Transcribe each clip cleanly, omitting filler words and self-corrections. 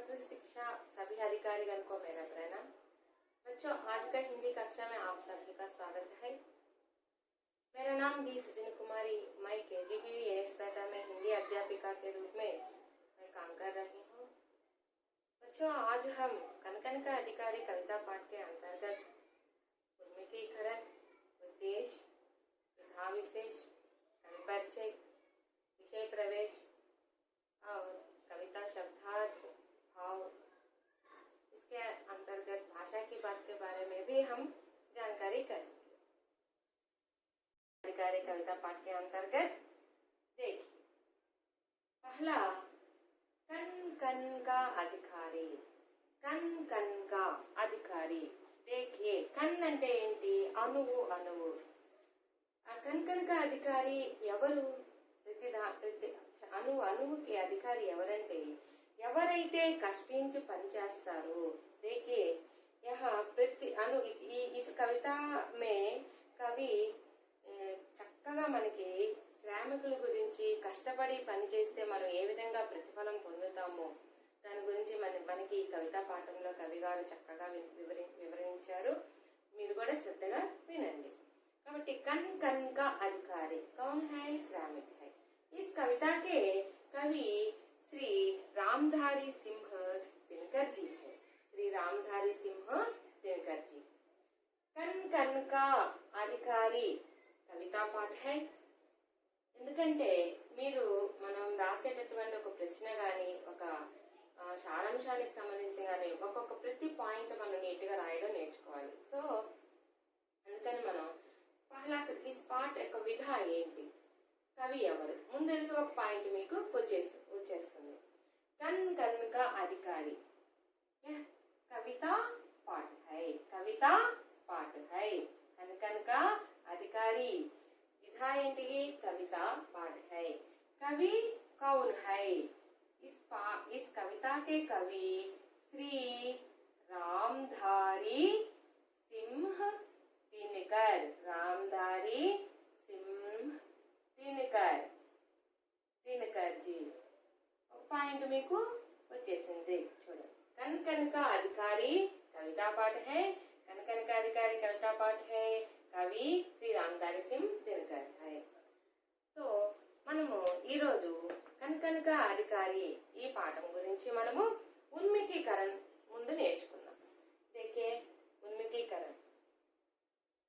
Elementary शिक्षा सभी अधिकारीगण को मेरा प्रणाम। बच्चों, आज का हिंदी कक्षा में आप सभी का स्वागत है। मेरा नाम डी सजनी कुमारी, मैं KGBVS पेटा में हिंदी अध्यापिका के रूप में मैं काम कर रही हूँ। बच्चों, आज हम कनकन का अधिकारी कविता पाठ के अंतर्गत उन्मुखीकरण, उद्देश्य, विधा विशेष, कवि परिचय, विषय प्रवेश और कविता शब्दार्थ, भाव, इसके अंतर्गत भाषा की बात के बारे में भी हम जानकारी करेंगे। अधिकारी कविता पाठ के अंतर्गत देखिए, पहला कन कन का अधिकारी। कन कन का अधिकारी देखिए, कन అంటే ఏంటి? అణువు అణువు. ఆ కన్ का अधिकारी ఎవరు? అణువుకి అధికారి ఎవరంటే ఎవరైతే కష్టించి పనిచేస్తారో. देखिए यहाँ प्रति अणु इस कविता में कवि చక్కగా మనకి శ్రామికుల గురించి కష్టపడి పనిచేస్తే మనం ఏ విధంగా ప్రతిఫలం పొందుతామో దాని గురించి మనకి ఈ కవితా పాఠంలో కవి గారు చక్కగా వివరించారు. మీరు కూడా శ్రద్ధగా వినండి. కాబట్టి కన్ కన్ का अधिकारी कौन है? श्रमिक है. इस कविता के कवि श्री रामधारी सिंह दिनकर जी है. श्री रामधारी सिंह दिनकर जी. कन कन का अधिकारी కవితా పాఠ है. ఎందుకంటే మీరు మనం రాసేటటువంటి ఒక ప్రశ్న కానీ ఒక సారాంశానికి సంబంధించి కానీ ఒక్కొక్క ప్రతి పాయింట్ మనం నీట్గా రాయడం నేర్చుకోవాలి. సో అందుకని మనం పహలా ఇస్ పాఠ యొక్క విధ ఏంటి, కవి ఎవరు, ముందు ఒక పాయింట్ మీకు వచ్చేస్తుంది. కన్ కన్ కా అధికారి కవితా పాఠ है. కవితా పాఠ है. కన్ కన్ కా अधिकारी विधा ఏంటిది? कविता पाठ है. कवि कौन है? इस कविता के कवि श्री रामधारी सिंह दिनकर. रामधारी सिंह दिनकर जी. పాయింట్ మీకు వచ్చేసింది చూడండి. కన్ కన్ కా అధికారి कविता पाठ है. कन कन का अधिकारी कविता पाठ है. కవి శ్రీ రామధారి సింహ్ దినకర్ है. సో మనము ఈరోజు కనక అధికారి ఈ పాఠం గురించి మనము ఉన్ముఖీకరణ ముందు నేర్చుకుందాం. देखिए उन्मुखीकरण.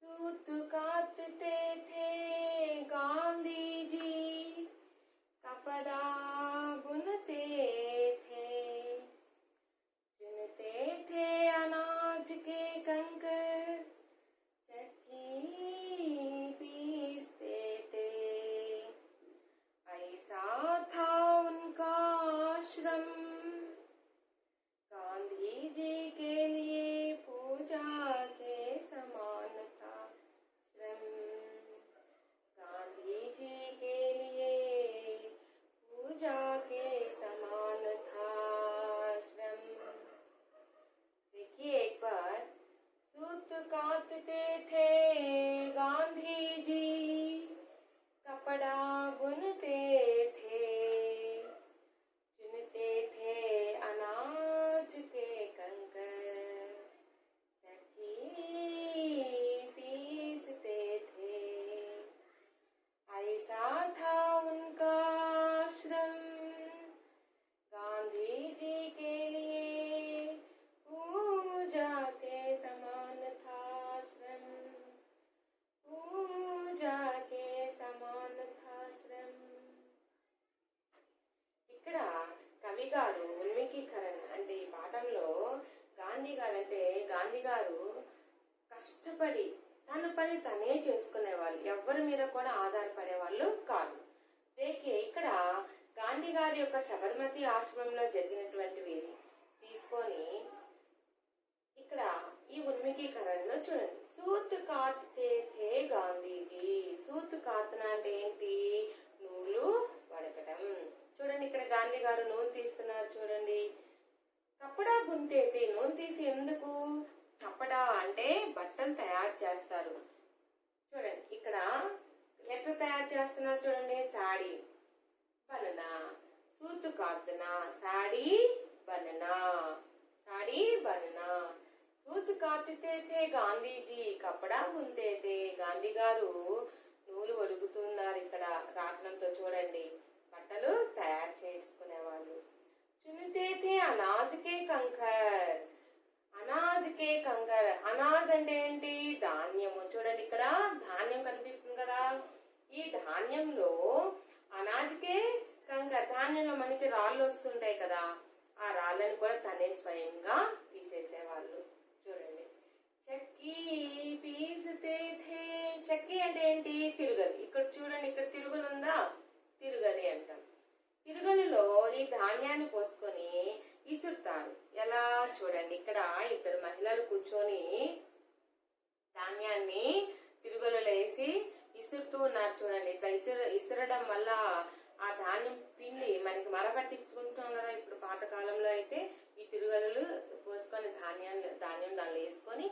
सूत काटते थे गांधी जी, कपड़ा बुनते थे, चुनते थे अनाज के कंकर, पीसते थे. ऐसा था उनका श्रम, गांधी जी के लिए पूजा के समान था श्रम. गांधी जी के लिए पूजा के समान था श्रम. देखिए एक बार, सूत काटते थे गांधी जी, कपड़ा बुनते थे, चुनते थे अनाज के कंकर, चक्की पीसते थे. ऐसा था उनका श्रम, गांधी जी के लिए पूजा के समान था श्रम. पूजा के समान था श्रम. ఇక్కడ కవి గారు ఉన్ముఖీకరణ అంటే ఈ పాఠంలో గాంధీ గారు కష్టపడి తన పని తనే చేసుకునేవాళ్ళు, ఎవరి మీద కూడా ఆధారపడే వాళ్ళు కాదు. దేకే ఇక్కడ గాంధీ గారి యొక్క శబర్మతి ఆశ్రమంలో జరిగినటువంటివి తీసుకొని ఇక్కడ ఈ ఉన్ముఖీకరణలో చూడండి. సూత్ కాట్తే थे గాంధీజీ. సూత్ కాతన అంటే ఏంటి? నూలు వడకటం. చూడండి, ఇక్కడ గాంధీ గారు నూలు తీస్తున్నారు చూడండి. కపడా బున్తే थे, నూలు తీసి ఎందుకు? కపడా అంటే బట్టలు తయారు చేస్తారు. చూడండి ఇక్కడ ఎట్లా తయారు చేస్తున్నారు చూడండి. సాడీ బననా, సూత్ కాతన, సాడీ बनना, साड़ी बनना। सूत काटते थे గాంధీ జీ, కపడా బుంతే थे గాంధీ గారు నూలు ఒలుగుతున్నారు. ఇక్కడ రాట్నంతో చూడండి, బట్టలు తయారు చేసుకునేవాళ్ళు. చునితే थे అనాజ్ కే కంకర్, అనాజ్ కే కంకర్. అనాజ్ అంటే ఏంటి? ధాన్యము. చూడండి ఇక్కడ ధాన్యం కనిపిస్తుంది కదా, ఈ ధాన్యంలో అనాజ్కే కంకర్, ధాన్యంలో మనకి రాళ్ళు వస్తుంటాయి కదా, ఆ రాళ్ళని కూడా తనే స్వయంగా తీసేసేవాళ్ళు. చూడండి, చక్కీ పీసుతే థే. చక్కీ అంటే ఏంటి? తిరుగలి. ఇక్కడ చూడండి, ఇక్కడ తిరుగులు ఉందా, తిరుగలి అంటాం. తిరుగలిలో ఈ ధాన్యాన్ని పోసుకొని ఇసురుతారు. ఎలా? చూడండి, ఇక్కడ ఇద్దరు మహిళలు కూర్చొని ధాన్యాన్ని తిరుగులలో వేసి ఇసురుతూ ఉన్నారు. చూడండి, ఇట్లా ఇసురడం వల్ల ఆ ధాన్యం పిండి మనకి మరపట్టించుకుంటాం కదా. ఇప్పుడు పాతకాలంలో అయితే ఈ తిరుగలు పోసుకొని ధాన్యం దానిలో వేసుకొని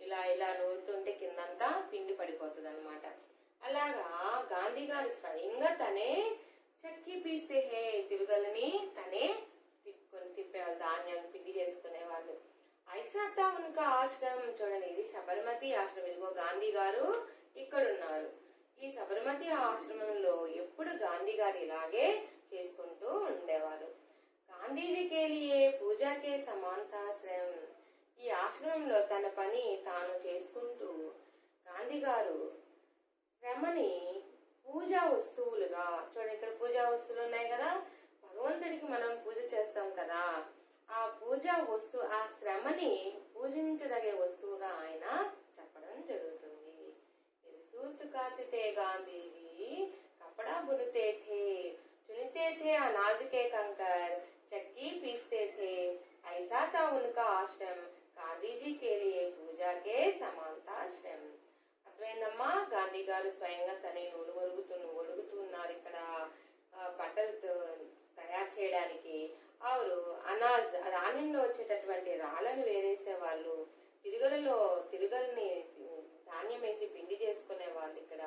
ఇలా ఇలా నూరుతుంటే కిందంతా పిండి పడిపోతుంది అనమాట. అలాగా గాంధీ గారు స్వయంగా తనే చక్కి పీస్తే తిరుగలని తనే తిప్పేవాళ్ళు, ధాన్యాన్ని పిండి చేసుకునేవాళ్ళు. ఐసాతా ఉన్కా ఆశ్రమం. చూడండి, ఇది సబర్మతి ఆశ్రమం. ఇదిగో గాంధీ గారు ఇక్కడ ఉన్నారు. ఈ సబర్మతి ఆశ్రమంలో ఎప్పుడు గాంధీ గారు ఇలాగే చేసుకుంటూ ఉండేవారు. గాంధీజీకే లియే పూజాకే సమాంతాశ్రయం. ఈ ఆశ్రమంలో తన పని తాను చేసుకుంటూ గాంధీ గారు శ్రమని పూజా వస్తువులుగా, చూడండి ఇక్కడ పూజా వస్తువులు ఉన్నాయి కదా, భగవంతుడికి మనం పూజ చేస్తాం కదా, ఆ పూజా వస్తువు, ఆ శ్రమని పూజించదగే వస్తువుగా ఆయన చెప్పడం జరుగుతుంది. सूत काटते थे गांधी जी, कपड़ा बुनते थे, चुनते थे अनाज के कंकर, चक्की पीसते थे, ऐसा था उनका आश्रम, गांधी जी के लिए पूजा के समानता आश्रम. అర్థమైందమ్మా? గాంధీ గారు స్వయంగా తనే నూలు ఒలుగుతున్నారు ఇక్కడ బట్టలు తయారు చేయడానికి. ఆరు అనాజ్, ధాన్యంలో వచ్చేటటువంటి రాళ్ళని వేరేసే వాళ్ళు, తిరుగల్ని ధాన్యం వేసి పిండి చేసుకునే వాళ్ళు ఇక్కడ.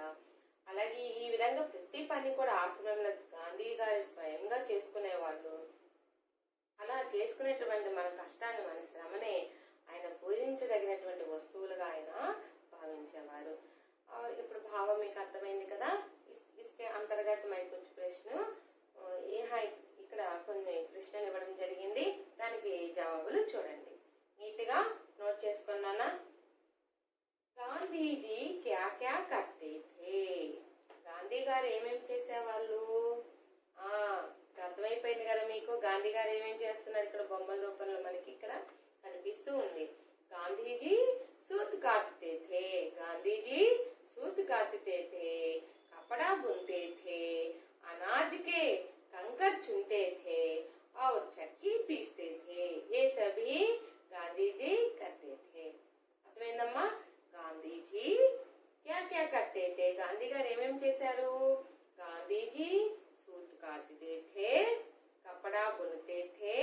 అలాగే ఈ విధంగా ప్రతి పని కూడా ఆశ్రమంలో గాంధీ గారి స్వయంగా చేసుకునేవాళ్ళు. అలా చేసుకునేటువంటి మన కష్టాన్ని, మన శ్రమనే ఆయన పూజించదగినటువంటి వస్తువులుగా ఆయన భావించేవారు. ఇప్పుడు భావం మీకు అర్థమైంది కదా. ఇసుకే అంతర్గతమై కొంచెం ప్రశ్న ఇక్కడ కొన్ని ప్రశ్నలు ఇవ్వడం జరిగింది, దానికి జవాబులు చూడండి. నీట్ గా నోట్ చేసుకున్నానా? గాంధీజీ క్యా క్యా కర్తే థే. గాంధీ గారు ఏమేమి చేసేవాళ్ళు? అర్థమైపోయింది కదా మీకు, గాంధీ గారు ఏమేమి చేస్తున్నారు. ఇక్కడ బొమ్మల రూపంలో మనకి ఇక్కడ కనిపిస్తూ ఉంది. గాంధీజీ सूत काटते थे, गांधीजी सूत काटते थे, कपड़ा बुनते थे, अनाज के कंकर चुनते थे और चक्की पीसते थे. ये सभी गांधी जी करते थे. అర్థమైందమ్మా? గాంధీజీ क्या क्या करते थे. గాంధీ గారు ఏమేమి చేశారు? గాంధీజీ सूत काटते थे, कपड़ा बुनते थे,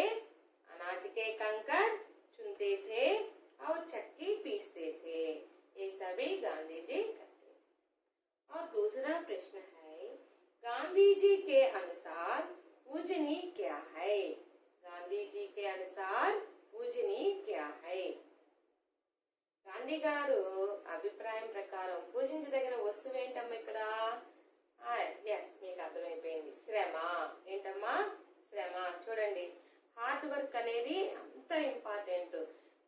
अनाज के कंकर चुनते थे और चक्की पीसते थे. ये सभी गांधी जी करते थे. और दूसरा प्रश्न है, गांधी जी के अनुसार पूजनीय क्या है. गांधी जी के अनुसार पूजनीय क्या है. గాంధీ గారు అభిప్రాయం ప్రకారం పూజించదగిన వస్తువు ఏంటమ్మా ఇక్కడ? ఎస్, మీకు అర్థమైపోయింది, శ్రమ. ఏంటమ్మా? శ్రమ. చూడండి, హార్డ్ వర్క్ అనేది అంత ఇంపార్టెంట్.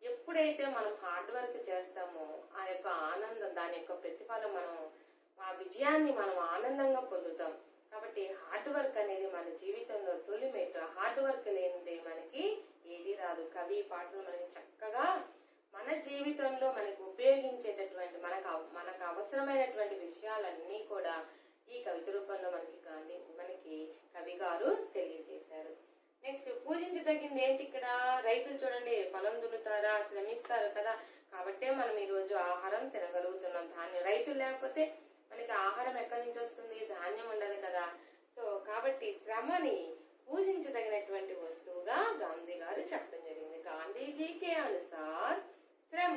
ఎప్పుడైతే మనం హార్డ్ వర్క్ చేస్తామో ఆ యొక్క ఆనందం, దాని యొక్క ప్రతిఫలం, మనం ఆ విజయాన్ని మనం ఆనందంగా పొందుతాం. కాబట్టి హార్డ్ వర్క్ అనేది మన జీవితంలో తొలి మెట్టు. హార్డ్ వర్క్ లేనిదే మనకి ఏది రాదు. కవి పాటలు మనకి చక్కగా మన జీవితంలో మనకు ఉపయోగించేటటువంటి, మనకు అవసరమైనటువంటి విషయాలన్నీ కూడా ఈ కవిత రూపంలో మనకి కవి గారు తెలియజేశారు. నెక్స్ట్, పూజించదగింది ఏంటి ఇక్కడ? రైతులు చూడండి, పొలం దున్నుతారా, శ్రమిస్తారు కదా, కాబట్టే మనం ఈ రోజు ఆహారం తినగలుగుతున్నాం. ధాన్యం, రైతులు లేకపోతే మనకి ఆహారం ఎక్కడి నుంచి వస్తుంది? ధాన్యం ఉండదు కదా. సో కాబట్టి శ్రమని పూజించదగినటువంటి వస్తువుగా గాంధీ గారు చెప్పడం జరిగింది. గాంధీజీకే అనుసార్ श्रम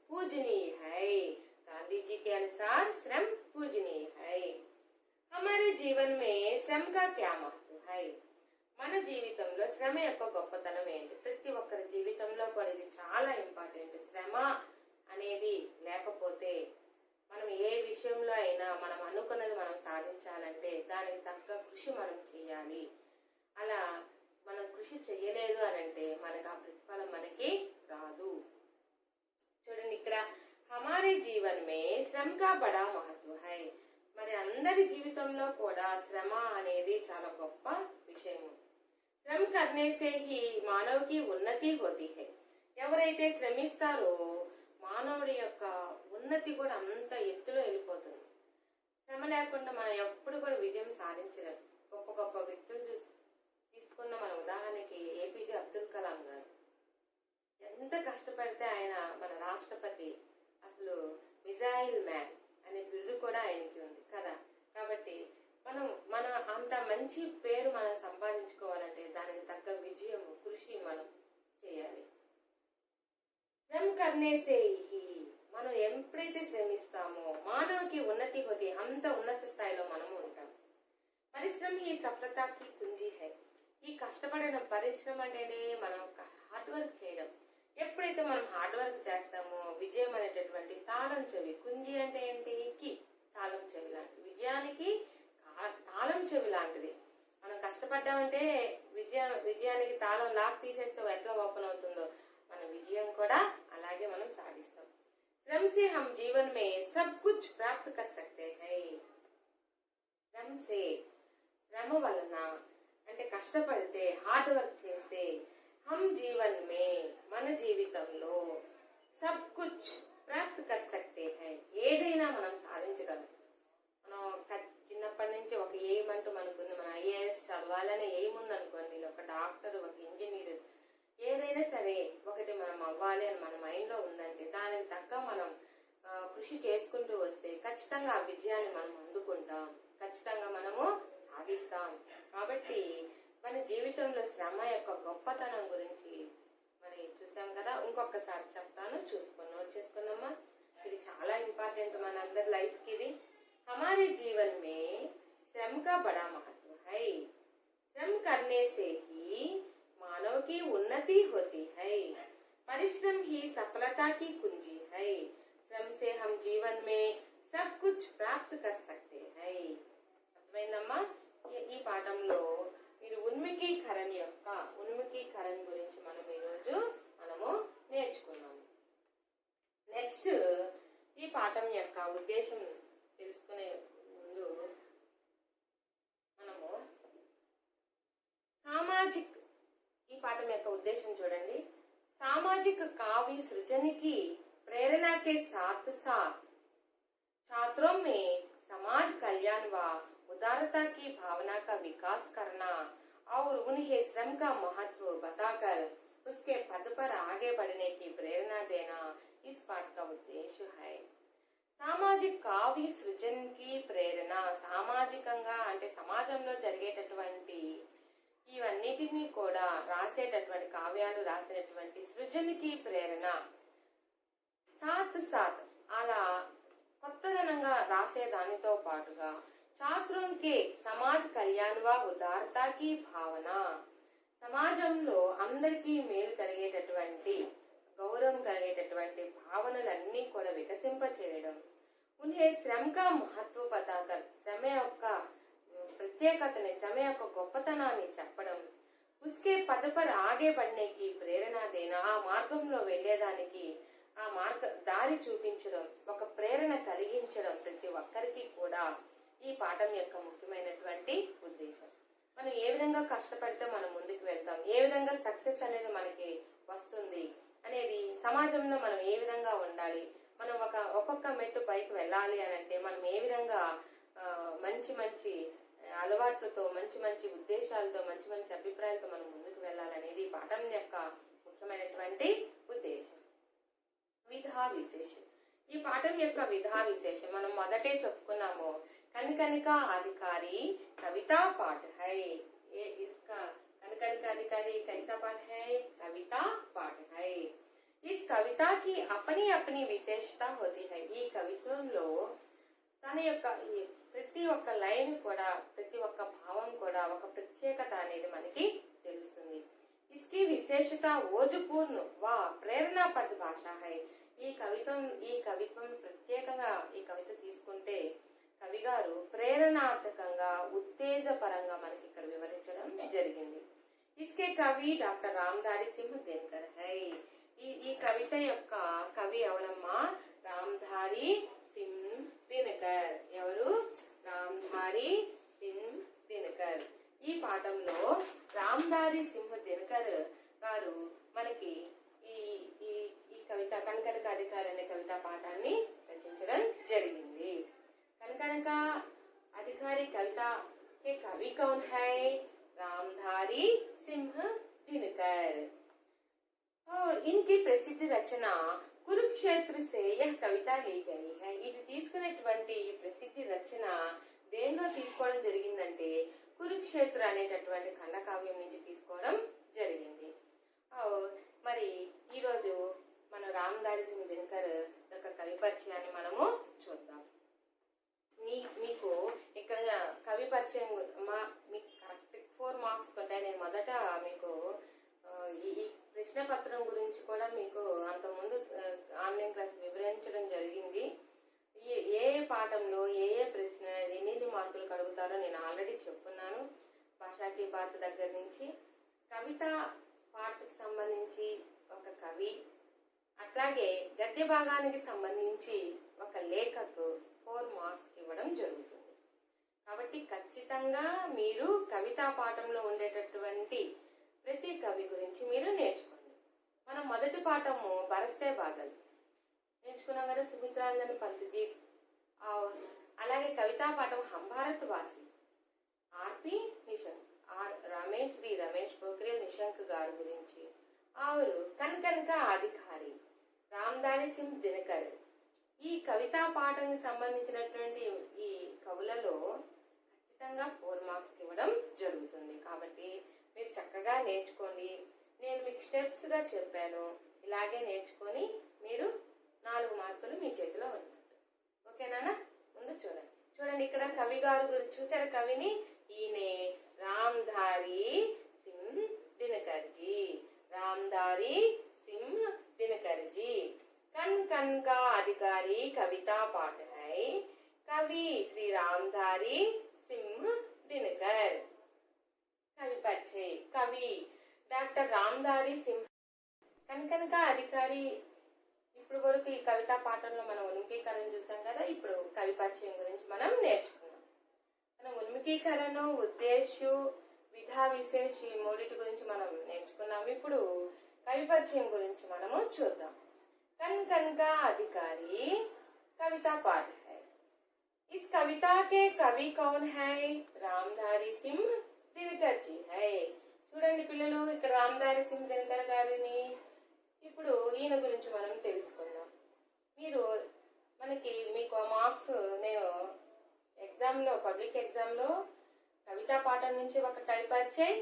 पूजनीय है. गांधी जी के अनुसार श्रम पूजनीय है. हमारे जीवन में श्रम का क्या महत्व है. మన జీవితంలో శ్రమ యొక్క గొప్పతనం ఏంటి? ప్రతి ఒక్కరి జీవితంలో కూడా ఇది చాలా ఇంపార్టెంట్. శ్రమ అనేది లేకపోతే మనం ఏ విషయంలో అయినా మనం అనుకున్నది మనం సాధించాలంటే దానికి తగ్గ కృషి మనం చేయాలి. అలా మనం కృషి చెయ్యలేదు అనంటే మనకు ఆ ప్రతిఫలం మనకి రాదు. చూడండి, ఇక్కడ హమారే జీవన్ మే శ్రమ కా బడా మహత్వ హై. మరి అందరి జీవితంలో కూడా శ్రమ అనేది చాలా గొప్ప విషయము. శ్రమ కర్నే say he మానవుకి Unnati Holi high. ఎవరైతే శ్రమిస్తారో మానవుడి యొక్క ఉన్నతి కూడా అంత ఎత్తులో వెళ్ళిపోతుంది. శ్రమ లేకుండా మనం ఎప్పుడు కూడా విజయం సాధించలేం. గొప్ప గొప్ప వ్యక్తులు తీసుకున్న మన ఉదాహరణకి ఏపీజే అబ్దుల్ కలాం గారు ఎంత కష్టపడితే ఆయన మన రాష్ట్రపతి, అసలు మిజైల్ మ్యాన్ అనే బిరుదు కూడా ఆయనకి ఉంది కదా. కాబట్టి మన అంత మంచి పేరు మనం సంపాదించుకోవాలంటే దానికి తగ్గ విజయం కృషి మనం చేయాలి. శ్రమ కర్నే సే హీ, మనం ఎప్పుడైతే శ్రమిస్తామో మానవుకి ఉన్నతి హోతి, అంత ఉన్నత స్థాయిలో మనము ఉంటాం. పరిశ్రమ ఈ సఫలతకి కుంజీ హై. ఈ కష్టపడడం, పరిశ్రమ అంటేనే మనం హార్డ్ వర్క్ చేయడం. ఎప్పుడైతే మనం హార్డ్ వర్క్ చేస్తామో విజయం అనేటటువంటి తాళం చెవి. కుంజి అంటే ఏంటి? కి, తాళం చెవి లాంటిది. విజయానికి తాళం చెవి లాంటిది. మనం కష్టపడ్డామంటే విజయానికి తాళం లాక్ తీసేస్తే ఎట్లా ఓపెన్ అవుతుందో మన విజయం కూడా అలాగే మనం సాధిస్తాం. శ్రమ సే హమ్ జీవన్ మే సబ్ కుచ్ ప్రాప్త్ కర్ సక్తే హై. శ్రమ వలన అంటే కష్టపడితే, హార్డ్ వర్క్ చేస్తే, హమ్ జీవన్ మే మన జీవితంలో సబ్ కుచ్ ప్రాప్త్ కర్ సక్తే హై, ఏదైనా మనం సాధించగలం. మనం చిన్నప్పటి నుంచి ఒక ఎయిమ్ అంటూ మనకుంది. మన ఐఏఎస్ చదవాలని ఎయిమ్ ఉందనుకోండి, ఒక డాక్టర్, ఒక ఇంజనీర్, ఏదైనా సరే ఒకటి మనం అవ్వాలి అని మన మైండ్ లో ఉందంటే దానికి తగ్గ మనం కృషి చేసుకుంటూ వస్తే ఖచ్చితంగా ఆ విజయాన్ని మనం అందుకుంటాం, ఖచ్చితంగా మనము సాధిస్తాం. కాబట్టి మన జీవితంలో శ్రమ యొక్క గొప్పతనం గురించి మరి చూసాం కదా. ఇంకొకసారి చెప్తాను, చూసుకొని నోట్ చేసుకున్నామా. ఇది చాలా ఇంపార్టెంట్ మన అందరి లైఫ్ కి. ఇది हमारे जीवन में श्रम का बड़ा महत्व है. श्रम करने से ही मानव की उन्नति होती है. परिश्रम ही सफलता की कुंजी है. श्रम से हम जीवन में सब कुछ प्राप्त कर सकते हैं. అర్థమైందమ్మా? ఈ పాఠంలో మీరు ఉన్ముఖీకరణ గురించి మనం ఈరోజు నేర్చుకున్నాము. నెక్స్ట్ ఈ పాఠం యొక్క ఉద్దేశం తెలుసుకునే ముందు మనము ఈ పాఠం యొక్క ఉద్దేశం చూడండి. सामाजिक काव्य सृजन की प्रेरणा के साथ साथ छात्रों में समाज कल्याण व उदारता की भावना का विकास करना और उन्हें श्रम का महत्व बताकर उसके पद पर आगे बढ़ने की प्रेरणा देना इस पाठ का उद्देश्य है. సామాజిక కావ్య సృజనకి ప్రేరణ, సామాజికంగా అంటే సమాజంలో జరిగేటటువంటి ఇవన్నిటినీ కూడా రాసేటటువంటి కావ్యాలు రాసేటటువంటి సృజనకి ప్రేరణ, సాత్ సాత్ అలా కొత్తదనంగా రాసేదానితో పాటుగా ఛాత్రోంకే సమాజ్ కళ్యాణ్ వా ఉదారతాకి భావన, సమాజంలో అందరికీ మేలు కలిగేటటువంటి, గౌరవం కలిగేటటువంటి భావనలన్నీ కూడా వికసింప చేయడం, ఉన్హే శ్రమ కా మహత్వ పతాకర్, శ్రమ యొక్క ప్రత్యేకతని, శ్రమ యొక్క గొప్పతనాన్ని చెప్పడం, ఉస్కే పద పర్ ఆగే పడనేకి ప్రేరణ దేనా, ఆ మార్గంలో వెళ్లేదానికి ఆ దారి చూపించడం, ఒక ప్రేరణ కలిగించడం ప్రతి ఒక్కరికి కూడా ఈ పాఠం యొక్క ముఖ్యమైనటువంటి ఉద్దేశం. మనం ఏ విధంగా కష్టపడితే మనం ముందుకు వెళ్తాం, ఏ విధంగా సక్సెస్ అనేది మనకి వస్తుంది అనేది, సమాజంలో మనం ఏ విధంగా ఉండాలి, మనం ఒక్కొక్క మెట్టు పైకి వెళ్ళాలి అని అంటే మనం ఏ విధంగా మంచి మంచి అలవాట్లతో, మంచి మంచి ఉద్దేశాలతో, మంచి మంచి అభిప్రాయాలతో మనం ముందుకు వెళ్ళాలనేది పాఠం యొక్క ముఖ్యమైనటువంటి ఉద్దేశం. విధా విశేషం, ఈ పాఠం యొక్క విధా విశేషం మనం మొదటే చెప్పుకున్నాము. కనికనికా అధికారి కవితా పాఠ హై. इसका कनिका अधिकारी कैसा पाठ है? कविता पाठ है. इस कविता की अपनी अपनी विशेषता होती है. ఈ కవిత్వంలో తన యొక్క ప్రతి ఒక్క లైన్ కూడా, ప్రతి ఒక్క భావం కూడా ఒక ప్రత్యేకత అనేది మనకి తెలుస్తుంది. इसकी विशेषता ओजपूर्ण व प्रेरणापद भाषा है. ఈ కవిత్వం ప్రత్యేకంగా ఈ కవిత తీసుకుంటే కవి గారు ప్రేరణార్థకంగా ఉత్తేజపరంగా మనకి ఇక్కడ వివరించడం జరిగింది. इसके कवि డాక్టర్ రామధారి సింహ్ దినకర్ है. ఈ కవిత యొక్క కవి ఎవరమ్మా? రామధారి సింహ్ దినకర్. ఎవరు? రామధారి సింహ్ దినకర్. ఈ పాఠంలో రామధారి సింహ దినకర్ గారు మనకి ఈ ఈ ఈ కవిత కనకనక అధికారి అనే కవితా పాఠాన్ని రచించడం జరిగింది. కనకనక अधिकारी कविता के कवि कौन है? रामधारी सिंह दिनकर. और इनकी प्रसिद्ध रचना कुरुक्षेत्र से यह कविता ली गई है. ఇది తీసుకున్నటువంటి ప్రసిద్ధి రచన దేనిలో తీసుకోవడం జరిగిందంటే కురుక్షేత్ర అనేటటువంటి ఖండకావ్యం నుంచి తీసుకోవడం జరిగింది. మరి ఈరోజు మన రామధారి సింహ్ దినకర్ యొక్క కవి పరిచయాన్ని మనము చూద్దాం. మీకు ఇక్కడ కవి పరిచయం మీకు కరెక్ట్ 4 మార్క్స్ పడ్డాయి. నేను మొదట మీకు ఈ ప్రశ్న పత్రం గురించి కూడా మీకు అంతకుముందు ఆన్లైన్ క్లాస్ వివరించడం జరిగింది. ఏ పాఠంలో ఏ ప్రశ్న ఎన్ని మార్కులు కలుగుతారో నేను ఆల్రెడీ చెప్పున్నాను. భాషాకి బాత్ దగ్గర నుంచి కవిత పాఠకు సంబంధించి ఒక కవి, అట్లాగే గద్య భాగానికి సంబంధించి ఒక లేఖకు 4 మార్క్స్ ఇవ్వడం జరుగుతుంది. కాబట్టి ఖచ్చితంగా మీరు కవితా పాఠంలో ఉండేటటువంటి ప్రతి కవి గురించి మీరు నేర్చుకోండి. మనం మొదటి పాఠము బరస్తే బాధలు నేర్చుకున్నాం కదా, సుమిత్రాంజన్ పంత్జీ. అలాగే కవితా పాఠం హం భారత్ వాసి ఆర్పి నిశంక్, శ్రీ రమేష్ పోఖ్రియాల్ నిశంక్ గారి గురించి. ఆరు కనకనక అధికారి రామధారి సింహ్ దినకర్. ఈ కవితా పాఠానికి సంబంధించినటువంటి ఈ కవులలో ఖచ్చితంగా 4 మార్క్స్ ఇవ్వడం జరుగుతుంది. కాబట్టి మీరు చక్కగా నేర్చుకోండి. నేను మీకు స్టెప్స్ గా చెప్పాను, ఇలాగే నేర్చుకొని మీరు 4 మార్కులు మీ చేతిలో ఉన్నట్టు. ఓకేనా? ముందు చూడండి ఇక్కడ కవి గారు గురించి చూసారు. కవిని ఈయనే రామధారి సింహ్ దినకర్ జీ. రామధారి సింహ్ దినకర్ జీ. कन कन का अधिकारी कविता पाठ है. कवि श्री रामधारी सिंह दिनकर. कवि परिचय. कवि డాక్టర్ రామధారి సింహ్. కనకన का अधिकारी. ఇప్పుడు వరకు ఈ కవితా పాఠంలో మనం ఉన్ముఖీకరణ చూసాం కదా. ఇప్పుడు కవి పరిచయం గురించి మనం నేర్చుకున్నాం. మనం ఉన్ముఖీకరణ, ఉద్దేశ్యం, విధా విశేష ఈ మూడింటి గురించి మనం నేర్చుకున్నాం. ఇప్పుడు కవి పరిచయం గురించి మనము చూద్దాం. कन का अधिकारी कविता पाठ है. इस कविता के कवि कौन है? रामधारी सिंह दिनकर जी है. చూడండి పిల్లలు, ఇక్కడ రామధారి సింహ్ దినకర్ గారిని ఇప్పుడు ఈయన గురించి మనం తెలుసుకుందాం. మీకు మార్క్స్ నేను ఎగ్జామ్లో, పబ్లిక్ ఎగ్జామ్లో కవితా పాఠం నుంచి ఒక కవి పరిచయం,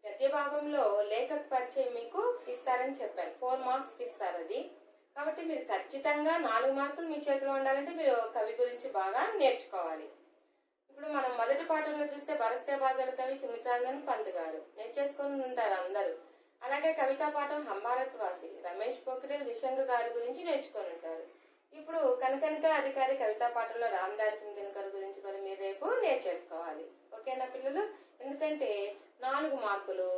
గద్య భాగంలో లేఖక పరిచయం మీకు ఇస్తారని చెప్పాను. 4 మార్క్స్ ఇస్తారు అది. కాబట్టి మీరు ఖచ్చితంగా 4 మార్కులు మీ చేతిలో ఉండాలంటే మీరు కవి గురించి బాగా నేర్చుకోవాలి. ఇప్పుడు మనం మొదటి పాఠంలో చూస్తే బరస్తే బాధల కవి సుమిత్రాంజన్ పంత్ గారు నేర్చేసుకొని ఉంటారు అందరూ. అలాగే కవితా పాఠం హం భారత్ వాసి రమేష్ పోఖ్రియాల్ నిశంక్ గారి గురించి నేర్చుకొని ఉంటారు. ఇప్పుడు కనకనక అధికారి కవితా పాఠంలో రామధారి సింహ్ దినకర్ గురించి కూడా మీరు రేపు నేర్చేసుకోవాలి. ఓకేనా పిల్లలు? ఎందుకంటే 4 మార్కులు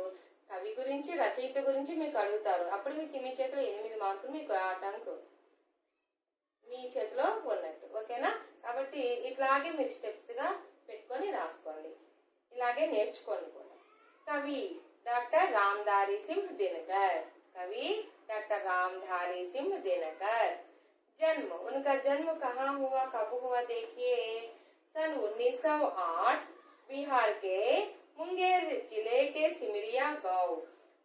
కవి గురించి, రచయిత గురించి మీకు అడుగుతారు. అప్పుడు మీకు మీ చేతిలో 8 మార్కులు మీకు ఆటంకు మీ చేతిలో ఉన్నట్టు. ఓకేనా? కాబట్టి ఇట్లాగే మీరు స్టెప్స్ గా పెట్టుకొని రాసుకోండి, ఇలాగే నేర్చుకోండి కూడా. కవి డాక్టర్ రామధారి సింహ్ దినకర్. कवि डॉक्टर रामधारी सिंह दिनकर। जन्म, उनका जन्म कहाँ हुआ, कब हुआ? देखिए सन 1908 बिहार के मुंगेर जिले के सिमरिया गांव।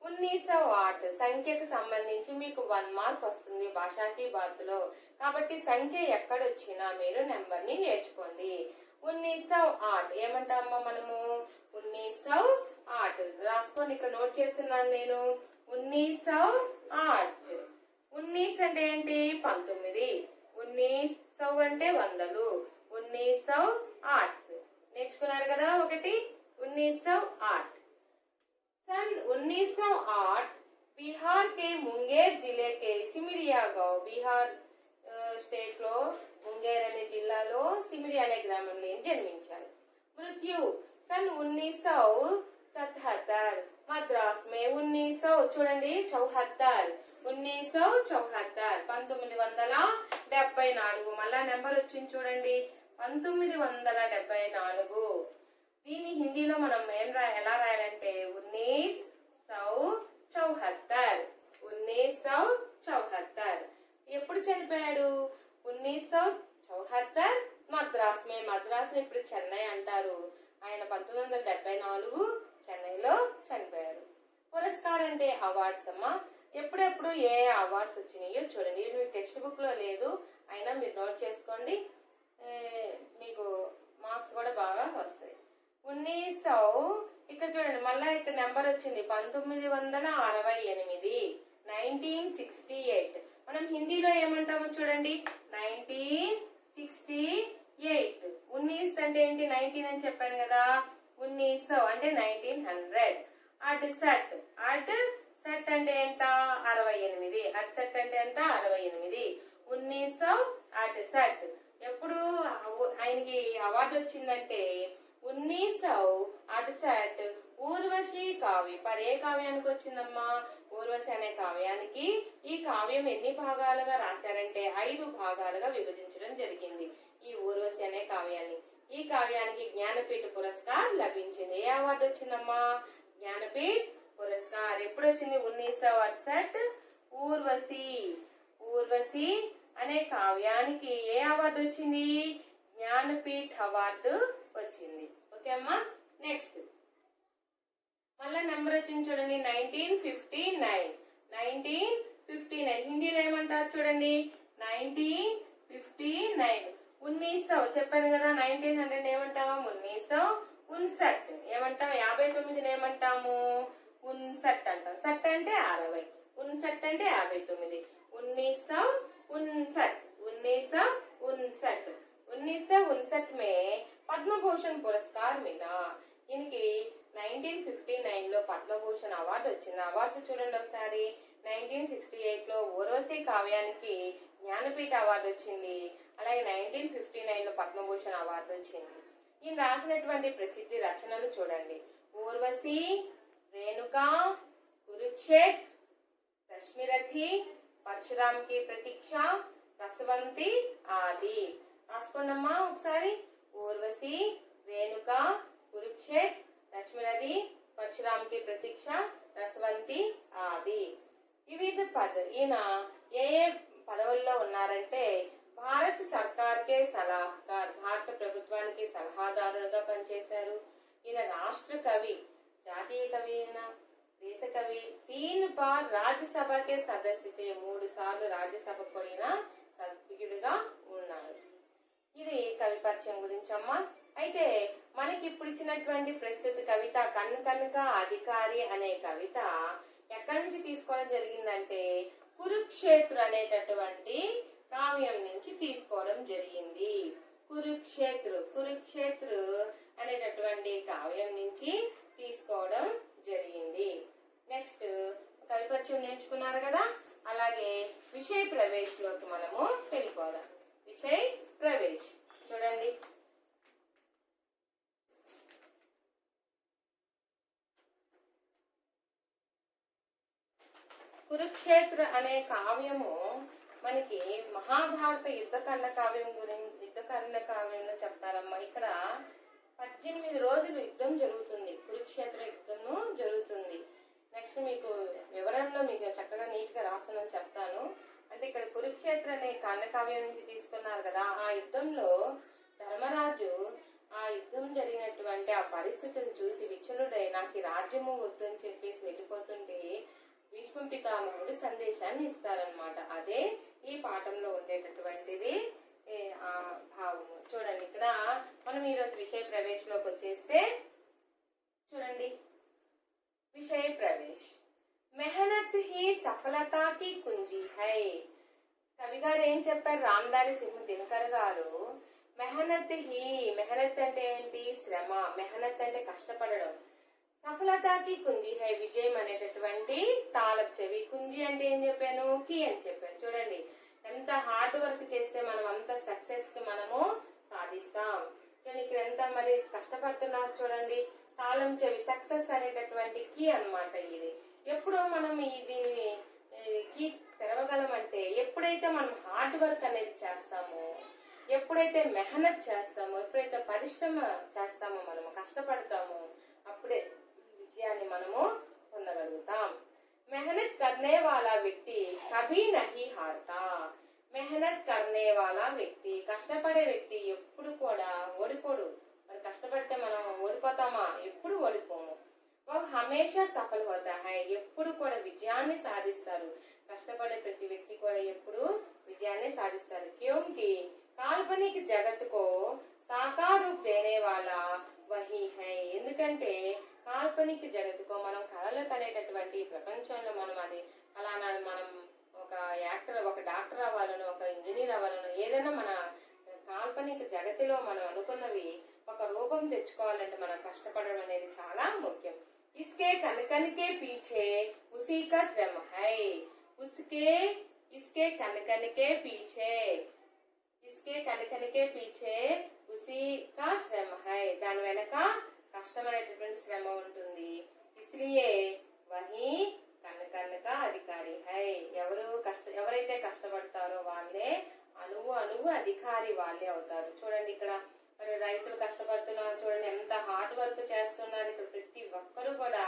1908 సంఖ్యకు సంబంధించి మీకు 1 మార్క్ వస్తుంది భాషాకి బాత్లో. కాబట్టి సంఖ్య ఎక్కడొచ్చినా మీరు నెంబర్ ని నేర్చుకోండి. 1908 ఏమంటామా మనము? 1908 రాసుకొని ఇక్కడ నోట్ చేస్తున్నాను నేను. 1908 19 అంటే ఏంటి? 19. 1900 అంటే 100. 1908 నేర్చుకున్నారు కదా ఒకటి. 1908। सन 1908 बिहार के मुंगेर जिले के सिमरिया गांव, बिहार స్టేట్ లో ముంగేర్ అనే జిల్లాలో సిమిరి అనే గ్రామంలో జన్మించారు. మృత్యు सन 1977 మద్రాస్ మే 1900 చూడండి 74 1974 మళ్ళా నెంబర్ వచ్చింది చూడండి 1974. దీన్ని హిందీలో మనం ఎలా రాయాలంటే 1974. ఎప్పుడు చనిపోయాడు? 1974 మద్రాస్ మే, మద్రాస్ ఇప్పుడు చెన్నై అంటారు. ఆయన 1974 చెన్నైలో చనిపోయారు. పురస్కార్ అంటే అవార్డ్స్ అమ్మా. ఎప్పుడెప్పుడు ఏ అవార్డ్స్ వచ్చినాయో చూడండి. ఇది మీకు టెక్స్ట్ బుక్ లో లేదు, అయినా మీరు నోట్ చేసుకోండి, మీకు మార్క్స్ కూడా బాగా వస్తాయి. 1900 ఇక్కడ చూడండి, మళ్ళా ఇక్కడ నెంబర్ వచ్చింది 1968, 1968. మనం హిందీలో ఏమంటామో చూడండి 1968. 19 అంటే ఏంటి? 19 అని చెప్పాను కదా. 1900 అంటే 1900. అడ్సెట్, అడ్సెట్ అంటే ఎంత? 68. అడ్సెట్ అంటే ఎంత? 68. 1900 అడ్సెట్. ఎప్పుడు ఆయనకి అవార్డు వచ్చిందంటే 1968 ఊర్వశి కావ్య పర్. ఏ కావ్యానికి వచ్చిందమ్మా? ఊర్వశి అనే కావ్యానికి. ఈ కావ్యం ఎన్ని భాగాలుగా రాశారంటే 5 భాగాలుగా విభజించడం జరిగింది ఈ ఊర్వశి అనే కావ్యాన్ని. ఈ కావ్యానికి జ్ఞానపీఠ పురస్కార్ లభించింది. ఏ అవార్డు వచ్చిందమ్మా? జ్ఞానపీఠ పురస్కార్. ఎప్పుడు వచ్చింది? 1968 ఊర్వశి, ఊర్వశి అనే కావ్యానికి ఏ అవార్డు వచ్చింది? జ్ఞానపీఠ అవార్డు వచ్చింది. ఓకే అమ్మా. నెక్స్ట్ మళ్ళా నెంబర్ వచ్చింది చూడండి 1959. 1959 హిందీలో ఏమంటారు చూడండి 1959. 1900 చెప్పాను కదా. 1900 ఏమంటాము? 1959. ఏమంటాం? 59 ఏమంటాము? 59 అంటాం. సట్ అంటే 60, 59 అంటే 59. 1959, 1959. 1959 में पद्म भूषण पुरस्कार मिला. इनकी 1959 లో పద్మభూషణ్ అవార్డు వచ్చింది. అవార్డ్స్ చూడండి ఒకసారి. 1968 లో ఊర్వశి కావ్యానికి జ్ఞానపీఠ అవార్డు వచ్చింది. అలాగే 1959 లో పద్మభూషణ్ అవార్డు వచ్చింది. ఈయన రాసినటువంటి ప్రసిద్ధి రచనలు చూడండి. ఊర్వశి, రేణుకా, కురుక్షేత్ర, రశ్మిరథి, పరశురామ్ కి ప్రతీక్ష, రసవంతి ఆది. రాసుకోండమ్మా ఒకసారి. ఊర్వశి, రేణుక, కురుక్షేత్ర, రశ్మిరథి, పరశురామ్ కి ప్రతీక్ష, రసవంతి ఆది. వివిధ పద. ఈయన ఏ ఏ పదవుల్లో ఉన్నారంటే భారత సర్కార్ కే సలహాదార్, భారత ప్రభుత్వానికి సలహాదారులుగా పనిచేశారు. ఈయన రాష్ట్ర కవి, జాతీయ కవి, దేశ కవి. 3 బార్ రాజ్యసభకే సదస్యతే, 3 సార్లు రాజ్యసభకు కూడా సభ్యుడిగా ఉన్నారు. ఇది కవి పరిచయం గురించమ్మా. అయితే మనకి ఇప్పుడు ఇచ్చినటువంటి ప్రస్తుత కవిత కనుక అధికారి అనే కవిత ఎక్కడి నుంచి తీసుకోవడం జరిగిందంటే కురుక్షేత్ర అనేటటువంటి కావ్యం నుంచి తీసుకోవడం జరిగింది. కురుక్షేత్ర అనేటటువంటి కావ్యం నుంచి తీసుకోవడం జరిగింది. నెక్స్ట్ కవి పరిచయం నేర్చుకున్నారు కదా. అలాగే విషయ ప్రవేశ్ లోకి మనము వెళ్ళిపోదాం. విషయ ప్రవేశ్ చూడండి. కురుక్షేత్ర అనే కావ్యము మనకి మహాభారత యుద్ధకాండ కావ్యంలో చెప్తారమ్మా. ఇక్కడ 18 రోజులు యుద్ధం జరుగుతుంది, కురుక్షేత్ర యుద్ధము జరుగుతుంది. నెక్స్ట్ మీకు వివరణలో మీకు చక్కగా నీట్ గా రాసానని చెప్తాను. అంటే ఇక్కడ కురుక్షేత్ర అనే కావ్యం నుంచి తీసుకున్నారు కదా. ఆ యుద్ధంలో ధర్మరాజు ఆ యుద్ధం జరిగినటువంటి ఆ పరిస్థితిని చూసి విచలుడై నాకు ఈ రాజ్యము వద్దు అని చెప్పేసి వెళ్ళిపోతుంటే భీష్మ పితామహుడు సందేశాన్ని ఇస్తారనమాట. అదే ఈ పాఠంలో ఉండేటటువంటిది ఆ భావము. చూడండి ఇక్కడ మనం ఈరోజు విషయ ప్రవేశ్ లోకి వచ్చేస్తే చూడండి. విషయ ప్రవేశ్. మెహనత్ హీ సఫలతా కి కుంజీ హై. కవి గారు ఏం చెప్పారు? రామదారి సింహ దినకర్ గారు మెహనత్ హీ, మెహనత్ అంటే ఏంటి? శ్రమ. మెహనత్ అంటే కష్టపడడం. సఫలతాకి కుంజి హై, విజయం అనేటటువంటి తాళపు చెవి. కుంజి అంటే ఏం చెప్పాను? కీ అని చెప్పాను. చూడండి, ఎంత హార్డ్ వర్క్ చేస్తే మనం అంత సక్సెస్ కి మనము సాధిస్తాం. చూడండి, ఇక్కడ ఎంత మరి కష్టపడుతున్నారు చూడండి. తాళం చెవి, సక్సెస్ అనేటటువంటి కీ అన్నమాట ఇది. ఎప్పుడు మనం దీన్ని కీ తెరవగలం అంటే ఎప్పుడైతే మనం హార్డ్ వర్క్ అనేది చేస్తామో, ఎప్పుడైతే మెహనత్ చేస్తామో, ఎప్పుడైతే పరిశ్రమ చేస్తామో, మనము కష్టపడతామో, అప్పుడే విజయాన్ని మనము పొందగలుగుతాం. మెహనత్ కర్నే వాలా వ్యక్తి కభీ నహీ హారతా. మెహనత్ కర్నే వాలా వ్యక్తి, కష్టపడే వ్యక్తి ఎప్పుడు కూడా ఓడిపోడు. మరి కష్టపడితే మనం ఓడిపోతామా? ఎప్పుడు ఓడిపోము. హమేషా సఫల్ హోతా హై, ఎప్పుడు కూడా విజయాన్ని సాధిస్తారు. కష్టపడే ప్రతి వ్యక్తి కూడా ఎప్పుడు విజయాన్ని సాధిస్తారు. క్యోంకి కాల్పనిక జగత్ కో సాకార రూప్ దేనే వాలా వహీ హై. ఎందుకంటే కాల్పనిక జగత్తుకో, మనం కళలు కనేటటువంటి ప్రపంచంలో మనం అది అలానా మనం ఒక యాక్టర్, ఒక డాక్టర్ అవ్వాలను, ఒక ఇంజనీర్ అవ్వాలను, ఏదైనా మన కాల్పనిక జగతిలో మనం అనుకున్నవి ఒక రూపం తెచ్చుకోవాలంటే మనం కష్టపడడం అనేది చాలా ముఖ్యం. इसके कनकन के पीछे उसी का श्रम है. इसके कनकन के पीछे, इसके कनकन के पीछे उसी का श्रम है. దాని వెనక కష్టమైనటువంటి శ్రమ ఉంటుంది. इसलिए वही कनकन का अधिकारी है. ఎవరైతే కష్టపడతారో వాళ్ళే అణువు అధికారి వాళ్ళే అవుతారు. చూడండి, ఇక్కడ మరి రైతులు కష్టపడుతున్నారు చూడండి, ఎంత హార్డ్ వర్క్ చేస్తున్నారు. ఇక్కడ ప్రతి ఒక్కరూ కూడా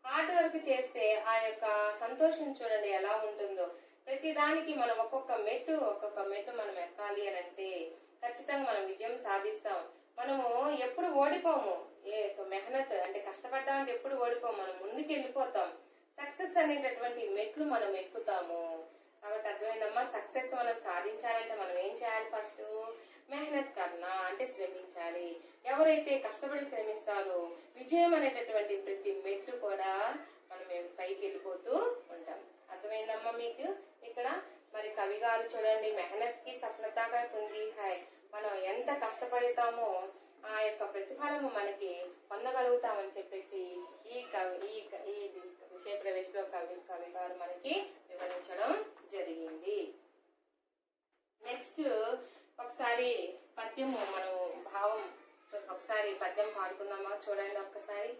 హార్డ్ వర్క్ చేస్తే ఆ యొక్క సంతోషం చూడండి ఎలా ఉంటుందో. ప్రతి దానికి మనం ఒక్కొక్క మెట్టు మనం ఎక్కాలి అని అంటే ఖచ్చితంగా మనం విజయం సాధిస్తాం. మనము ఎప్పుడు ఓడిపోము. మెహనత్ అంటే కష్టపడ్డామంటే ఎప్పుడు ఓడిపోము, మనం ముందుకు వెళ్ళిపోతాం. సక్సెస్ అనేటటువంటి మెట్లు మనం ఎక్కుతాము. కాబట్టి అర్థమైందమ్మా, సక్సెస్ మనం సాధించాలంటే మనం ఏం చేయాలి? ఫస్ట్ మెహనత్ కర్నా అంటే శ్రమించాలి. ఎవరైతే కష్టపడి శ్రమిస్తారో విజయం అనేటటువంటి ప్రతి మెట్టు కూడా మనం పైకి వెళ్ళిపోతూ ఉంటాం. అర్థమైందమ్మా మీకు? ఇక్కడ మరి కవి గారు చూడండి, మెహనత్ కి సఫలతగా కుంజీ హై. మనం ఎంత కష్టపడతామో ఆ యొక్క ప్రతిఫలము మనకి పొందగలుగుతామని చెప్పేసి ఈ విషయ ప్రవేశంలో కవి గారు మనకి వివరించడం జరిగింది. నెక్స్ట్ ఒకసారి పద్యము మనం భావం ఒకసారి పద్యం పాడుకుందామా? చూడండి ఒక్కసారి.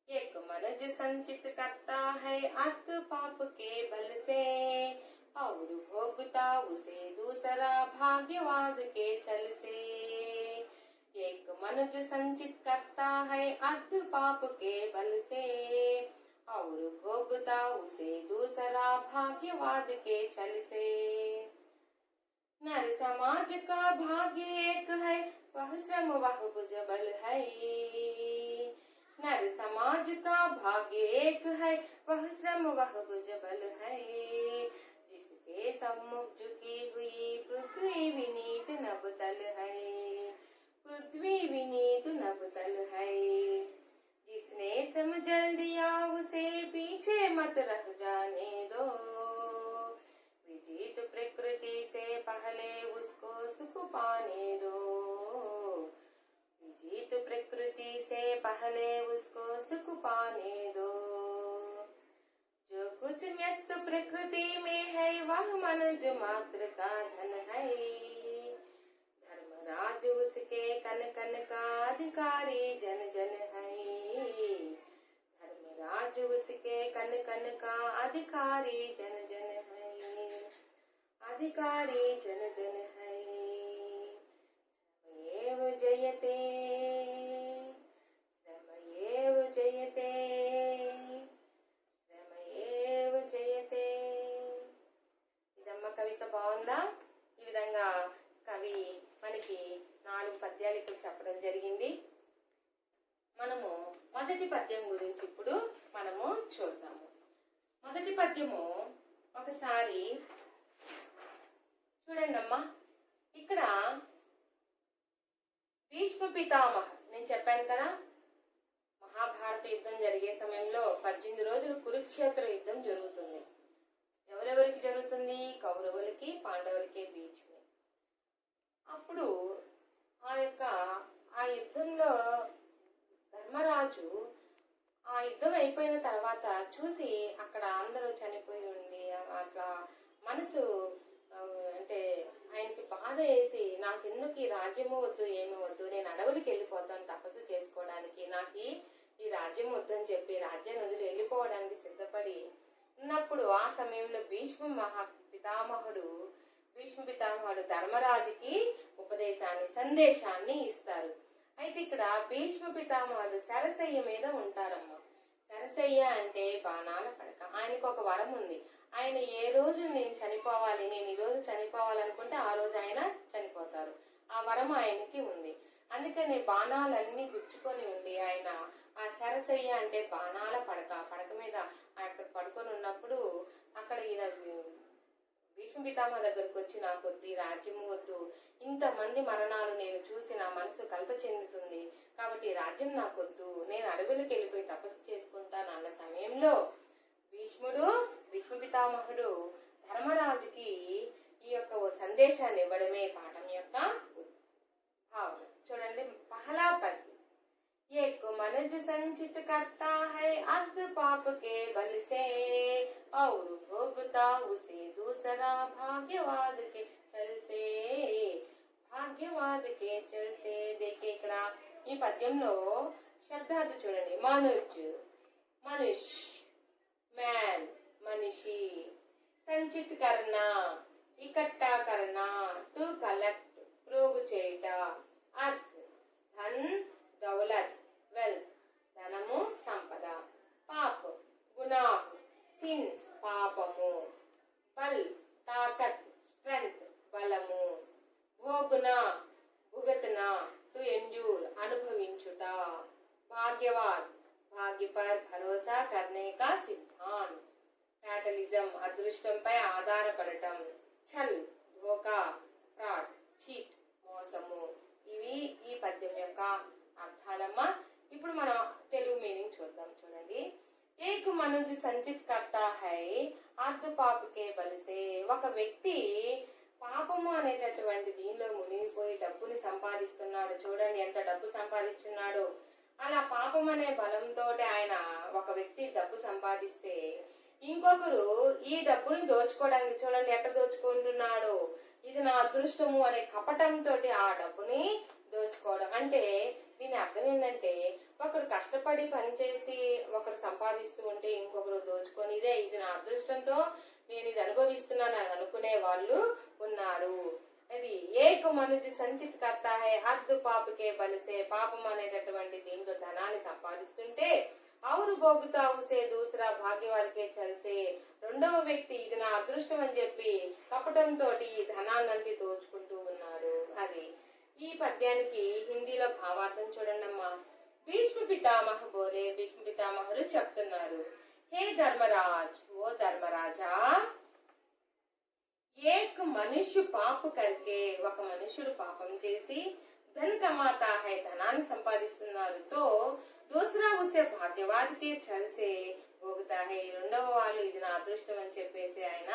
एक मनुज संचित करता है अत पाप के बल से, और भोगता उसे दूसरा भाग्यवाद के चल से. एक मनुज संचित करता है अत पाप के बल से, और भोगता उसे दूसरा भाग्यवाद के चल से. नर समाज का भाग्य एक है, वह श्रम वह भुजबल है. नर समाज का भाग्य एक है, वह श्रम वह भुजबल है. जिसके सम्मुख झुकी हुई पृथ्वी विनीत नभतल है. पृथ्वी विनीत नभतल है. जिसने श्रम जल दिया उसे पीछे मत रह जाने दो. विजित प्रकृति से पहले उसको सुख पाने दो. विजित प्रकृति से पहले उसको सुख पाने दो. जो कुछ न्यस्त प्रकृति में है वह मनुज मात्र का धन है. धर्मराज उसके कन कन का अधिकारी जन जन है. धर्मराज उसके कन कन का अधिकारी जन जन है. अधिकारी जन जन है. श्रमयेव जयते, श्रमयेव जयते, श्रमयेव जयते. ఇదమ్మ కవిత బాగుందా? ఈ విధంగా కవి మనకి 4 పద్యాలు ఇప్పుడు చెప్పడం జరిగింది. మనము మొదటి పద్యం గురించి ఇప్పుడు మనము చూద్దాము. మొదటి పద్యము ఒకసారి చూడండి అమ్మా. ఇక్కడ భీష్మ పితామహ, నేను చెప్పాను కదా, మహాభారత యుద్ధం జరిగే సమయంలో 18 రోజులు కురుక్షేత్ర యుద్ధం జరుగుతుంది. ఎవరెవరికి జరుగుతుంది? కౌరవులకి పాండవులకి భీష్మ. అప్పుడు ఆ యుద్ధంలో ధర్మరాజు ఆ యుద్ధం అయిపోయిన తర్వాత చూసి అక్కడ అందరూ చనిపోయి ఉండి అట్లా మనసు అంటే ఆయనకి బాధ వేసి నాకెందుకు ఈ రాజ్యము వద్దు ఏమి వద్దు, నేను అడవులకి వెళ్ళిపోతాను తపస్సు చేసుకోవడానికి, నాకు ఈ రాజ్యం వద్దు అని చెప్పి రాజ్యాన్ని వదిలి వెళ్ళిపోవడానికి సిద్ధపడి ఉన్నప్పుడు ఆ సమయంలో భీష్మ పితామహుడు ధర్మరాజుకి సందేశాన్ని ఇస్తారు. అయితే ఇక్కడ భీష్మ పితామహుడు సరసయ్య మీద ఉంటారమ్మా. సరసయ్య అంటే బాణాల పడక. ఆయనకు ఒక వరం ఉంది. ఆయన ఏ రోజు నేను ఈ రోజు చనిపోవాలనుకుంటే ఆ రోజు ఆయన చనిపోతారు. ఆ వరం ఆయనకి ఉంది. అందుకని బాణాలన్నీ గుచ్చుకొని ఉండి ఆయన ఆ సరసయ్య అంటే బాణాల పడక మీద అక్కడ పడుకొని ఉన్నప్పుడు అక్కడ ఈయన భీష్మ పితామహ దగ్గరకు వచ్చి నాకు వద్దు, ఈ రాజ్యము వద్దు, ఇంతమంది మరణాలు నేను చూసి నా మనసు కలత చెందుతుంది, కాబట్టి ఈ రాజ్యం నాకు వద్దు, నేను అడవులకు వెళ్ళిపోయి తపస్సు చేసుకుంటాను అన్న సమయంలో భీష్మ పితామహుడు ధర్మరాజుకి ఈ యొక్క సందేశాన్ని ఇవ్వడమే పాఠం యొక్క భావన. చూడండి, పహలా పద్యం. एक मनुज संचित करता है अर्ध पाप के बल से और भोगता उसे दूसरा भाग्यवाद के चल से देखे ఇక్కడ ఈ పద్యంలో శబ్దార్థం చూడండి. మనుష్ మ్యాన్ మనిషి, సంచిత్ కర్ణ ఇకట్టా కర్ణ టు కలెక్ట్ ప్రోగు చేయుట, అర్థ్ ధన్ దౌలత్ వెల్త్ ధనము సంపద, పాప్ గునాహ్ సిన్ పాపము, బల్ తాకత్ స్ట్రెంగ్త్ బలము, భోగున భుగతన టు ఎండ్యూర్ అనుభవించుట, భాగ్యవాద్ భాగ్య పర్ భరోసా కర్నే కా సిద్ధాంత్ ఫ్యాటలిజం అదృష్టంపై ఆధారపడటం, ఛల్ ధోకా ఫ్రాడ్ చీట్ మోసము. ఇవి ఈ పద్యం యొక్క అర్థాలమ్మా. ఇప్పుడు మనం తెలుగు మీనింగ్ చూద్దాం. చూడండి, ఏక్ మనుజ్ సంచిత్ కర్తా హై అర్ధ పాపకే బలిసే. ఒక వ్యక్తి పాపము అనేటటువంటి దీనిలో మునిగిపోయి డబ్బుని సంపాదిస్తున్నాడు. చూడండి ఎంత డబ్బు సంపాదించున్నాడు. అలా పాపం అనే బలంతో ఆయన ఒక వ్యక్తి డబ్బు సంపాదిస్తే ఇంకొకరు ఈ డబ్బుని దోచుకోవడానికి చూడండి ఎట్లా దోచుకుంటున్నాడు. ఇది నా అదృష్టము అనే కపటంతో ఆ డబ్బుని దోచుకోవడం. అంటే దీని అర్థం ఏంటంటే ఒకరు కష్టపడి పనిచేసి ఒకరు సంపాదిస్తూ ఉంటే ఇంకొకరు దోచుకొని ఇది నా అదృష్టంతో నేను ఇది అనుభవిస్తున్నాను అని అనుకునే వాళ్ళు ఉన్నారు. అది ఏక మనుజు సంచిత్ కర్తా హై అర్ధ పాపకే బలిసే. పాపం అనేటటువంటి దీంట్లో ధనాన్ని సంపాదిస్తుంటే ఔరు భోగుతా ఉసే దూసరా భాగ్యవాడికే చల్సే. రెండవ వ్యక్తి ఇది నా అదృష్టం అని చెప్పి కపటంతో ఈ ధనాన్ని దోచుకుంటూ ఉన్నాడు. అది ఈ పద్యానికి హిందీలో భావార్థం చూడండి అమ్మా. భీష్మ పితామహుడు చెప్తున్నారు, హే ధర్మరాజ్, ఓ ధర్మరాజా, ఏక్ మనుష్య పాప కర్కే, ఒక మనుష్యుడు పాపం చేసి ధన్ కమాతా హై, ధనాన్ని సంపాదిస్తున్నారు, తో దూసరా ఉసే భాగ్యవాదికే చల్సే భోగుతా హై, రెండవ వాళ్ళు ఇది నా అదృష్టం అని చెప్పేసి ఆయన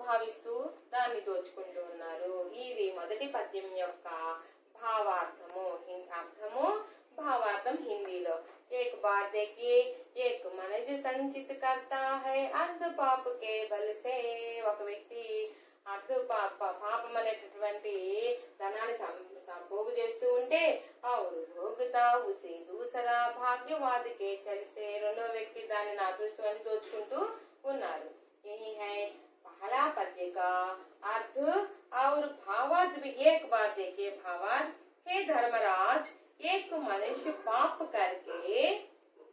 భావిస్తూ దాన్ని దోచుకుంటూ ఉన్నారు. ఇది మొదటి పద్యం యొక్క భావార్థం హిందీలో. ఏక్ బార్ దేఖియే, ఏక్ మనుజ్ సంచిత్ కర్తా హై అర్ధ పాపకే బలిసే. ఒక వ్యక్తి పాపం అనేటటువంటి ధనాన్ని పోగు చేస్తూ ఉంటే ఔరు భోగుతా ఉసే దూసరా భాగ్యవాదికే చలిసే, రెండో వ్యక్తి దాన్ని నా అదృష్టం అని దోచుకుంటూ ఉన్నారు. యహీ హై पहला पद्य का अर्थ और भावार्थ भी एक बार देखिए. भावार्थ, हे धर्मराज, एक मनुष्य पाप करके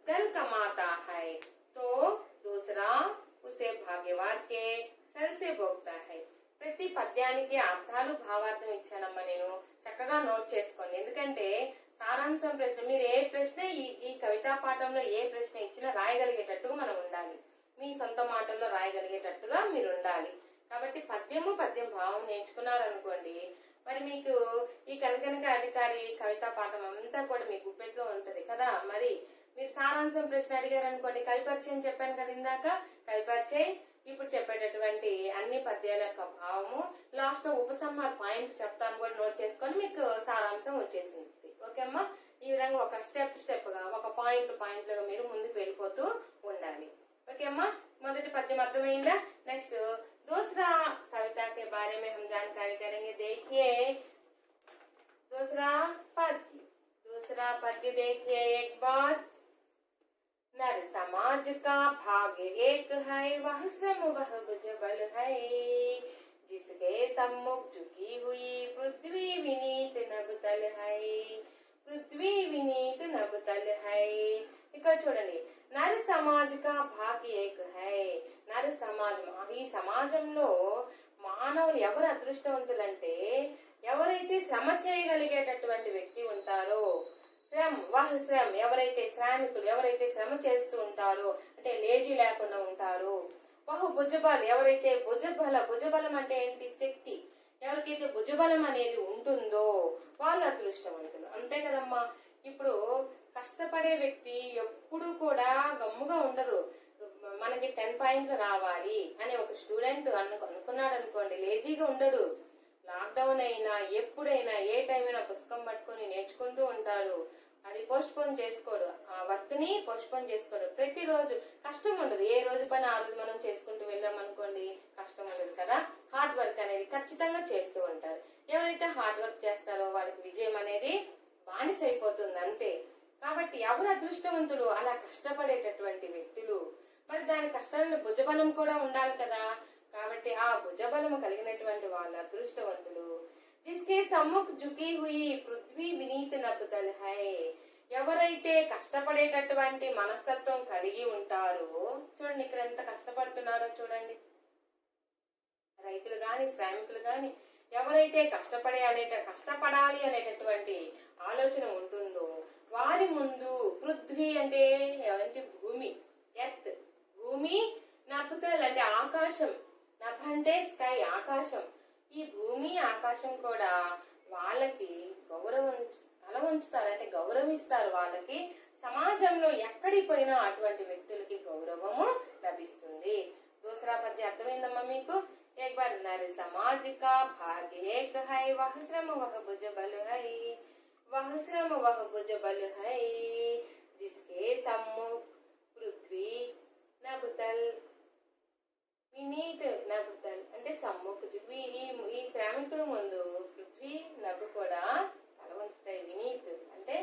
धन कमाता है तो दूसरा उसे भाग्यवाद के चल से भोगता है. ప్రతి పద్యానికి అర్థాలు భావార్థం ఇచ్చానమ్మా. నేను చక్కగా నోట్ చేసుకోండి. ఎందుకంటే సారాంశం ప్రశ్న మీరు ఏ ప్రశ్న ఈ కవితా పాఠంలో ఏ ప్రశ్న ఇచ్చినా రాయగలిగేటట్టుగా మనం ఉండాలి. మీ సొంత మాటల్లో రాయగలిగేటట్టుగా మీరు ఉండాలి. కాబట్టి పద్యం భావం నేర్చుకున్నారనుకోండి, మరి మీకు ఈ కనకనక అధికారి కవితా పాఠం అంతా కూడా మీ గుప్పెట్లో ఉంటది కదా. మరి మీరు సారాంశం ప్రశ్న అడిగారు అనుకోండి, కవి పరిచయం చెప్పాను కదా ఇందాక, కవి పరిచయం ఇప్పుడు చెప్పేటటువంటి అన్ని పద్యాల యొక్క భావము లాస్ట్ లో ఉపసంహార పాయింట్ చెప్తాను కూడా నోట్ చేసుకొని మీకు సారాంశం వచ్చేసింది. ఓకే అమ్మా, ఈ విధంగా ఒక స్టెప్ గా ఒక పాయింట్ లుగా మీరు ముందుకు వెళ్ళిపోతూ ఉండాలి. ఓకే అమ్మా, మొదటి पद्य अर्थమైందా? नेक्स्ट दूसरा कविता के बारे में हम जानकारी करेंगे. देखिए दूसरा पद्य देखिए. एक बार नर समाज का भाग्य एक है, वह श्रम वह भुजबल है, जिसके सम्मुख झुकी हुई पृथ्वी विनीत नभतल है. पृथ्वी विनीत नभतल है. ఇక్కడ చూడండి, నర సమాజ్ కా భాగ్య ఏక్ హై. నర సమాజ్, ఈ సమాజంలో మానవులు ఎవరు అదృష్టవంతులంటే ఎవరైతే శ్రమ చేయగలిగేటటువంటి వ్యక్తి ఉంటారో, శ్రమ్ ఎవరైతే శ్రామికులు, ఎవరైతే శ్రమ చేస్తూ ఉంటారో అంటే లేజీ లేకుండా ఉంటారో, భుజబల్ ఎవరైతే భుజబలం అంటే ఏంటి? శక్తి. ఎవరికైతే భుజబలం అనేది ఉంటుందో వాళ్ళు అదృష్టవంతులు. అంతే కదమ్మా. ఇప్పుడు కష్టపడే వ్యక్తి ఎప్పుడు కూడా గమ్ముగా ఉండరు. మనకి 10 పాయింట్లు రావాలి అని ఒక స్టూడెంట్ అనుకున్నాడు అనుకోండి, లేజీగా ఉండడు. లాక్డౌన్ అయినా ఎప్పుడైనా ఏ టైం అయినా పుస్తకం పట్టుకొని నేర్చుకుంటూ ఉంటాడు. అది పోస్ట్ పోన్ చేసుకోడు, ఆ వర్క్ ని పోస్ట్ పోన్ చేసుకోడు. ప్రతిరోజు కష్టం ఉండదు. ఏ రోజు పని ఆ రోజు మనం చేసుకుంటూ వెళ్ళాం అనుకోండి, కష్టం ఉండదు కదా. హార్డ్ వర్క్ అనేది ఖచ్చితంగా చేస్తూ ఉంటారు. ఎవరైతే హార్డ్ వర్క్ చేస్తారో వాళ్ళకి విజయం అనేది బానిస అయిపోతుంది అంతే. కాబట్టి ఎవరు అదృష్టవంతులు? అలా కష్టపడేటటువంటి వ్యక్తులు. మరి దాని కష్టాలను భుజబలం కూడా ఉండాలి కదా. కాబట్టి ఆ భుజబలము కలిగినటువంటి వాళ్ళు అదృష్టవంతులు. జిస్కే సమ్ముఖ్ జుకి హుయి పృథ్వీ వినీత్ నభతల్ హై. ఎవరైతే కష్టపడేటటువంటి మనస్తత్వం కలిగి ఉంటారో, చూడండి ఇక్కడ ఎంత కష్టపడుతున్నారో చూడండి. రైతులు గాని శ్రామికులు గాని ఎవరైతే కష్టపడాలి అనేటటువంటి ఆలోచన ఉంటుందో వారి ముందు పృథ్వీ అంటే భూమి, ఎర్త్, భూమి, నభతల్ అంటే ఆకాశం, నభ అంటే స్కై ఆకాశం. ఈ భూమి ఆకాశం కూడా వాళ్ళకి తల ఉంచుతారు, అంటే గౌరవిస్తారు. వాళ్ళకి సమాజంలో ఎక్కడికి పోయినా అటువంటి వ్యక్తులకి గౌరవము లభిస్తుంది. దూసరా పద్య అర్థమైందమ్మా మీకు? एक बार नर समाज का भाग्य एक है, वह श्रम वह भुजबल है, वह श्रम वह भुजबल है, जिसके सम्मुख पृथ्वी नभतल వినీత్ నభతల్ అంటే సమ్ముఖ్. ఈ శ్రామికుల ముందు పృథ్వీ నభు కూడా తల వంచుతాయి. వినీత్ అంటే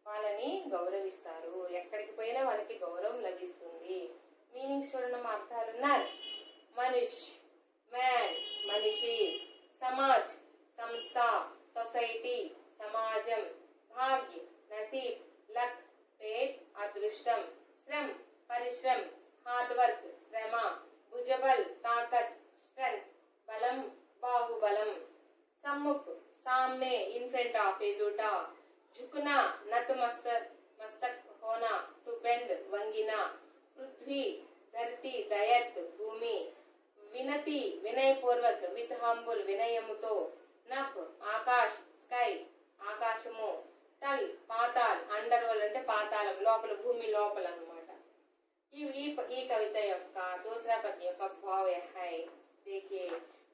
వాళ్ళని గౌరవిస్తారు. ఎక్కడికి పోయినా వాళ్ళకి గౌరవం లభిస్తుంది. మీనింగ్స్ చూడడం అర్థాలు. నర్ మనిష్, మ్యాన్ మనిషి, సమాజ్ సంస్థ, సొసైటీ సమాజం, భాగ్య నసీబ్, లక్ ఫేట్ అదృష్టం, శ్రమ్ పరిశ్రమ్ హార్డ్ వర్క్ శ్రమ, భుజబల్ తాకత్ స్ట్రెంత్ బలం బాహుబలం, సమ్ముఖ్ सामने इन फ्रंट ऑफ एदुट, झुकना नतमस्तक होना टू बेंड वंगिना, पृथ्वी धरती दयत भूमि, विनती विनय पूर्वक विथ हंबुल विनयमुतो, नभ आकाश स्कై ఆకాశము, తల్ పాతాల్ అండర్ వరల్డ్ అంటే పాతాళం లోపల, భూమి లోపల అన్నమాట. ఈ కవిత యొక్క दूसरा पद्य యొక్క भाव है. देखिए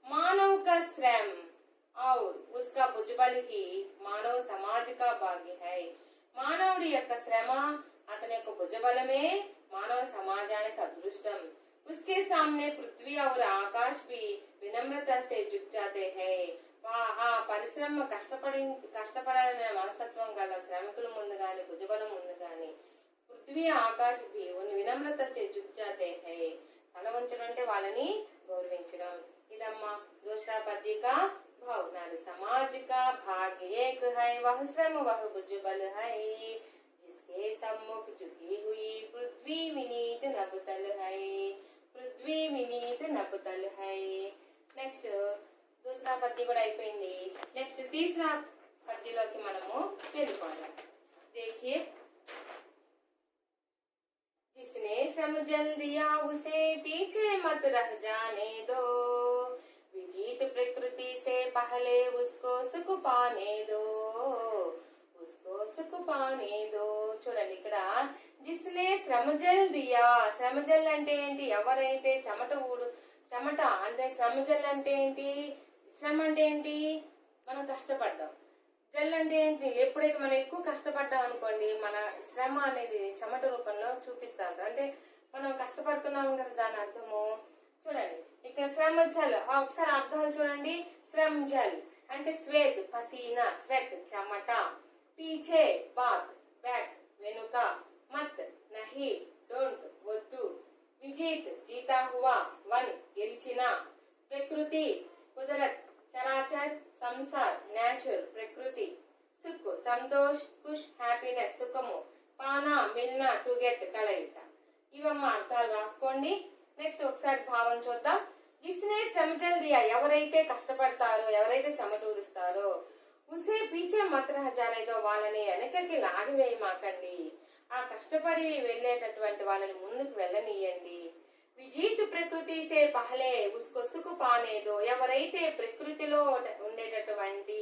मानव का श्रम और उसका भुजबल ही मानव समाज का भाग्य है. మానవుడి యొక్క శ్రమ అతని యొక్క భుజబలమే మానవ సమాజానికి అదృష్టం. उसके सामने पृथ्वी और आकाश भी विनम्रता से झुक जाते हैं. ఆ పరిశ్రమ కష్టపడాలనే మనస్తత్వం గల శ్రామికుల ముందు గాని భుజబలం ముందు గాని పృథ్వీ ఆకాశ भी వినమ్రత से झुक जाते हैं. తల వంచడం అంటే వాళ్ళని గౌరవించడం. ఇదమ్మా दूसरा पद्य का भाव. नर समाज का भाग्य एक है, वह श्रम वह भुजबल है, जिसके सम्मुख झुकी हुई पृथ्वी विनीत नभतल है, पृथ्वी विनीत नभतल है. నెక్స్ట్ दूसरा पद्य కూడా అయిపోయింది. నెక్స్ట్ तीसरा పద్యలోకి మనము వెళ్ళిపోదాం. देखिए जिसने श्रम जल दिया उसे पीछे मत रह जाने दो, विजीत प्रकृति से पहले उसको सुख पाने दो, उसको सुख पाने दो. చూడండి ఇక్కడ जिसने श्रम శ్రమజల్ దియా. శ్రమజల్ అంటే ఏంటి? ఎవరైతే చెమట అంటే శ్రమజల్ అంటే ఏంటి? శ్రమ అంటే ఏంటి? మనం కష్టపడ్డాం. జల్ అంటే ఏంటి? ఎప్పుడైతే మనం ఎక్కువ కష్టపడ్డాం అనుకోండి, మన శ్రమ అనేది చెమట రూపంలో చూపిస్తాం. అంటే మనం కష్టపడుతున్నాం కదా, దాని అర్థము చూడండి. ఇక్కడ శ్రమ జల్, ఒకసారి అర్థాలు చూడండి. శ్రమ్ జల్ అంటే స్వేట్, పసీనా, స్వెట్ చెమట. పీछे బాత్, బ్యాక్ వెనుక. మత్ నహి డోంట్ వద్దు. విజిత్ జీతా హువా, వన్ గెలిచిన. ప్రకృతి కుదరత్, చరాచర్ సంసార్ నేచర్ ప్రకృతి. సుఖ్ సంతోష్, ఖుష్ హ్యాపీనెస్ సుఖము. పానా మిల్నా టు గెట్ కలయిట. ఇవమ్మ అర్థాలు రాసుకోండి. నెక్స్ట్ ఒకసారి భావం చూద్దాం. జిస్నే శ్రమజల్ దియా, ఎవరైతే కష్టపడతారో, ఎవరైతే చెమటూరుస్తారో. ఉసే పీచే మత్ రహ జానే దో, వాళ్ళని వెనకకి లాగివేయమాకండి. ఆ కష్టపడి వెళ్ళేటటువంటి వాళ్ళని ముందుకు వెళ్ళనీయండి. విజీత్ ప్రకృతి సే పహలే ఉస్కో సుఖ పానే దో, ఎవరైతే ప్రకృతిలో ఉండేటటువంటి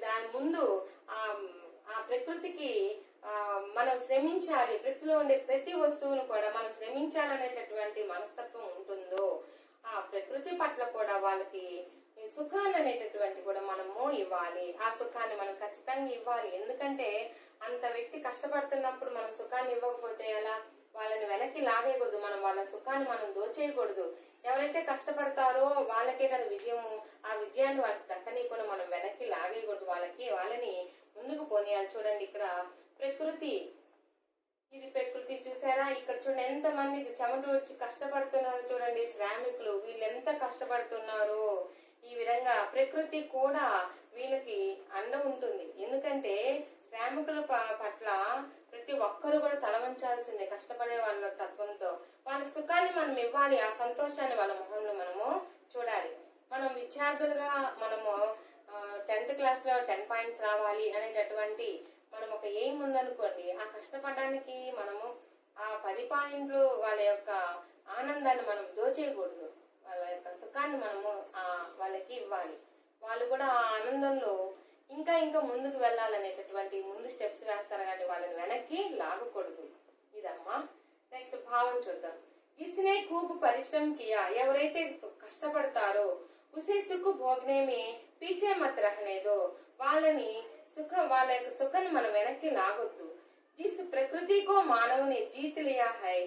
దాని ముందు ఆ ప్రకృతికి మనం శ్రమించాలి, ప్రకృతిలో ఉండే ప్రతి వస్తువును కూడా మనం శ్రమించాలనేటటువంటి మనస్తత్వం ఉంటుందో, ఆ ప్రకృతి పట్ల కూడా వాళ్ళకి సుఖాన్ని అనేటటువంటి కూడా మనము ఇవ్వాలి. ఆ సుఖాన్ని మనం ఖచ్చితంగా ఇవ్వాలి. ఎందుకంటే అంత వ్యక్తి కష్టపడుతున్నప్పుడు మనం సుఖాన్ని ఇవ్వకపోతే ఎలా? వాళ్ళని వెనక్కి లాగేయకూడదు, మనం వాళ్ళ సుఖాన్ని మనం దోచేయకూడదు. ఎవరైతే కష్టపడతారో వాళ్ళకే కదా విజయము. ఆ విజయాన్ని వాళ్ళకి దక్కనీయకుండా మనం వెనక్కి లాగేయకూడదు, వాళ్ళని ముందుకు పోనీయాలి. చూడండి ఇక్కడ ప్రకృతి, ఇది ప్రకృతి చూసారా? ఇక్కడ చూడండి ఎంత మంది చెమటూర్చి కష్టపడుతున్నారు చూడండి, శ్రామికులు. వీళ్ళు ఎంత కష్టపడుతున్నారు. ఈ విధంగా ప్రకృతి కూడా వీళ్ళకి అండ ఉంటుంది. ఎందుకంటే శ్రామికుల పట్ల ప్రతి ఒక్కరు కూడా తలవంచాల్సిందే, కష్టపడే వాళ్ళ తత్వంతో. వాళ్ళ సుఖాన్ని మనం ఇవ్వాలి, ఆ సంతోషాన్ని వాళ్ళ ముఖంలో మనము చూడాలి. మనం విద్యార్థులుగా మనము 10th క్లాస్ లో 10 పాయింట్స్ రావాలి అనేటటువంటి మనం ఒక ఎయిమ్ ఉందనుకోండి, ఆ కష్టపడడానికి మనము ఆ 10 పాయింట్లు వాళ్ళ యొక్క ఆనందాన్ని మనం దోచేయకూడదు. వాళ్ళ యొక్క సుఖాన్ని మనము వాళ్ళకి ఇవ్వాలి. వాళ్ళు కూడా ఆ ఆనందంలో ఇంకా ఇంకా ముందుకు వెళ్ళాలనేటటువంటి ముందు స్టెప్స్ వేస్తారు, కానీ వాళ్ళని వెనక్కి లాగకూడదు. ఇదమ్మా. నెక్స్ట్ భావం చూద్దాం. జిస్నే ఖూబ్ పరిశ్రమ కియా, ఎవరైతే కష్టపడతారో. ఉసే సుఖ భోగనే మే పీచే మత్ రహనే దో, వాళ్ళ యొక్క సుఖాన్ని మనం వెనక్కి లాగొద్దు. జిస్ ప్రకృతికో మానవుని జీత్ లియా హై,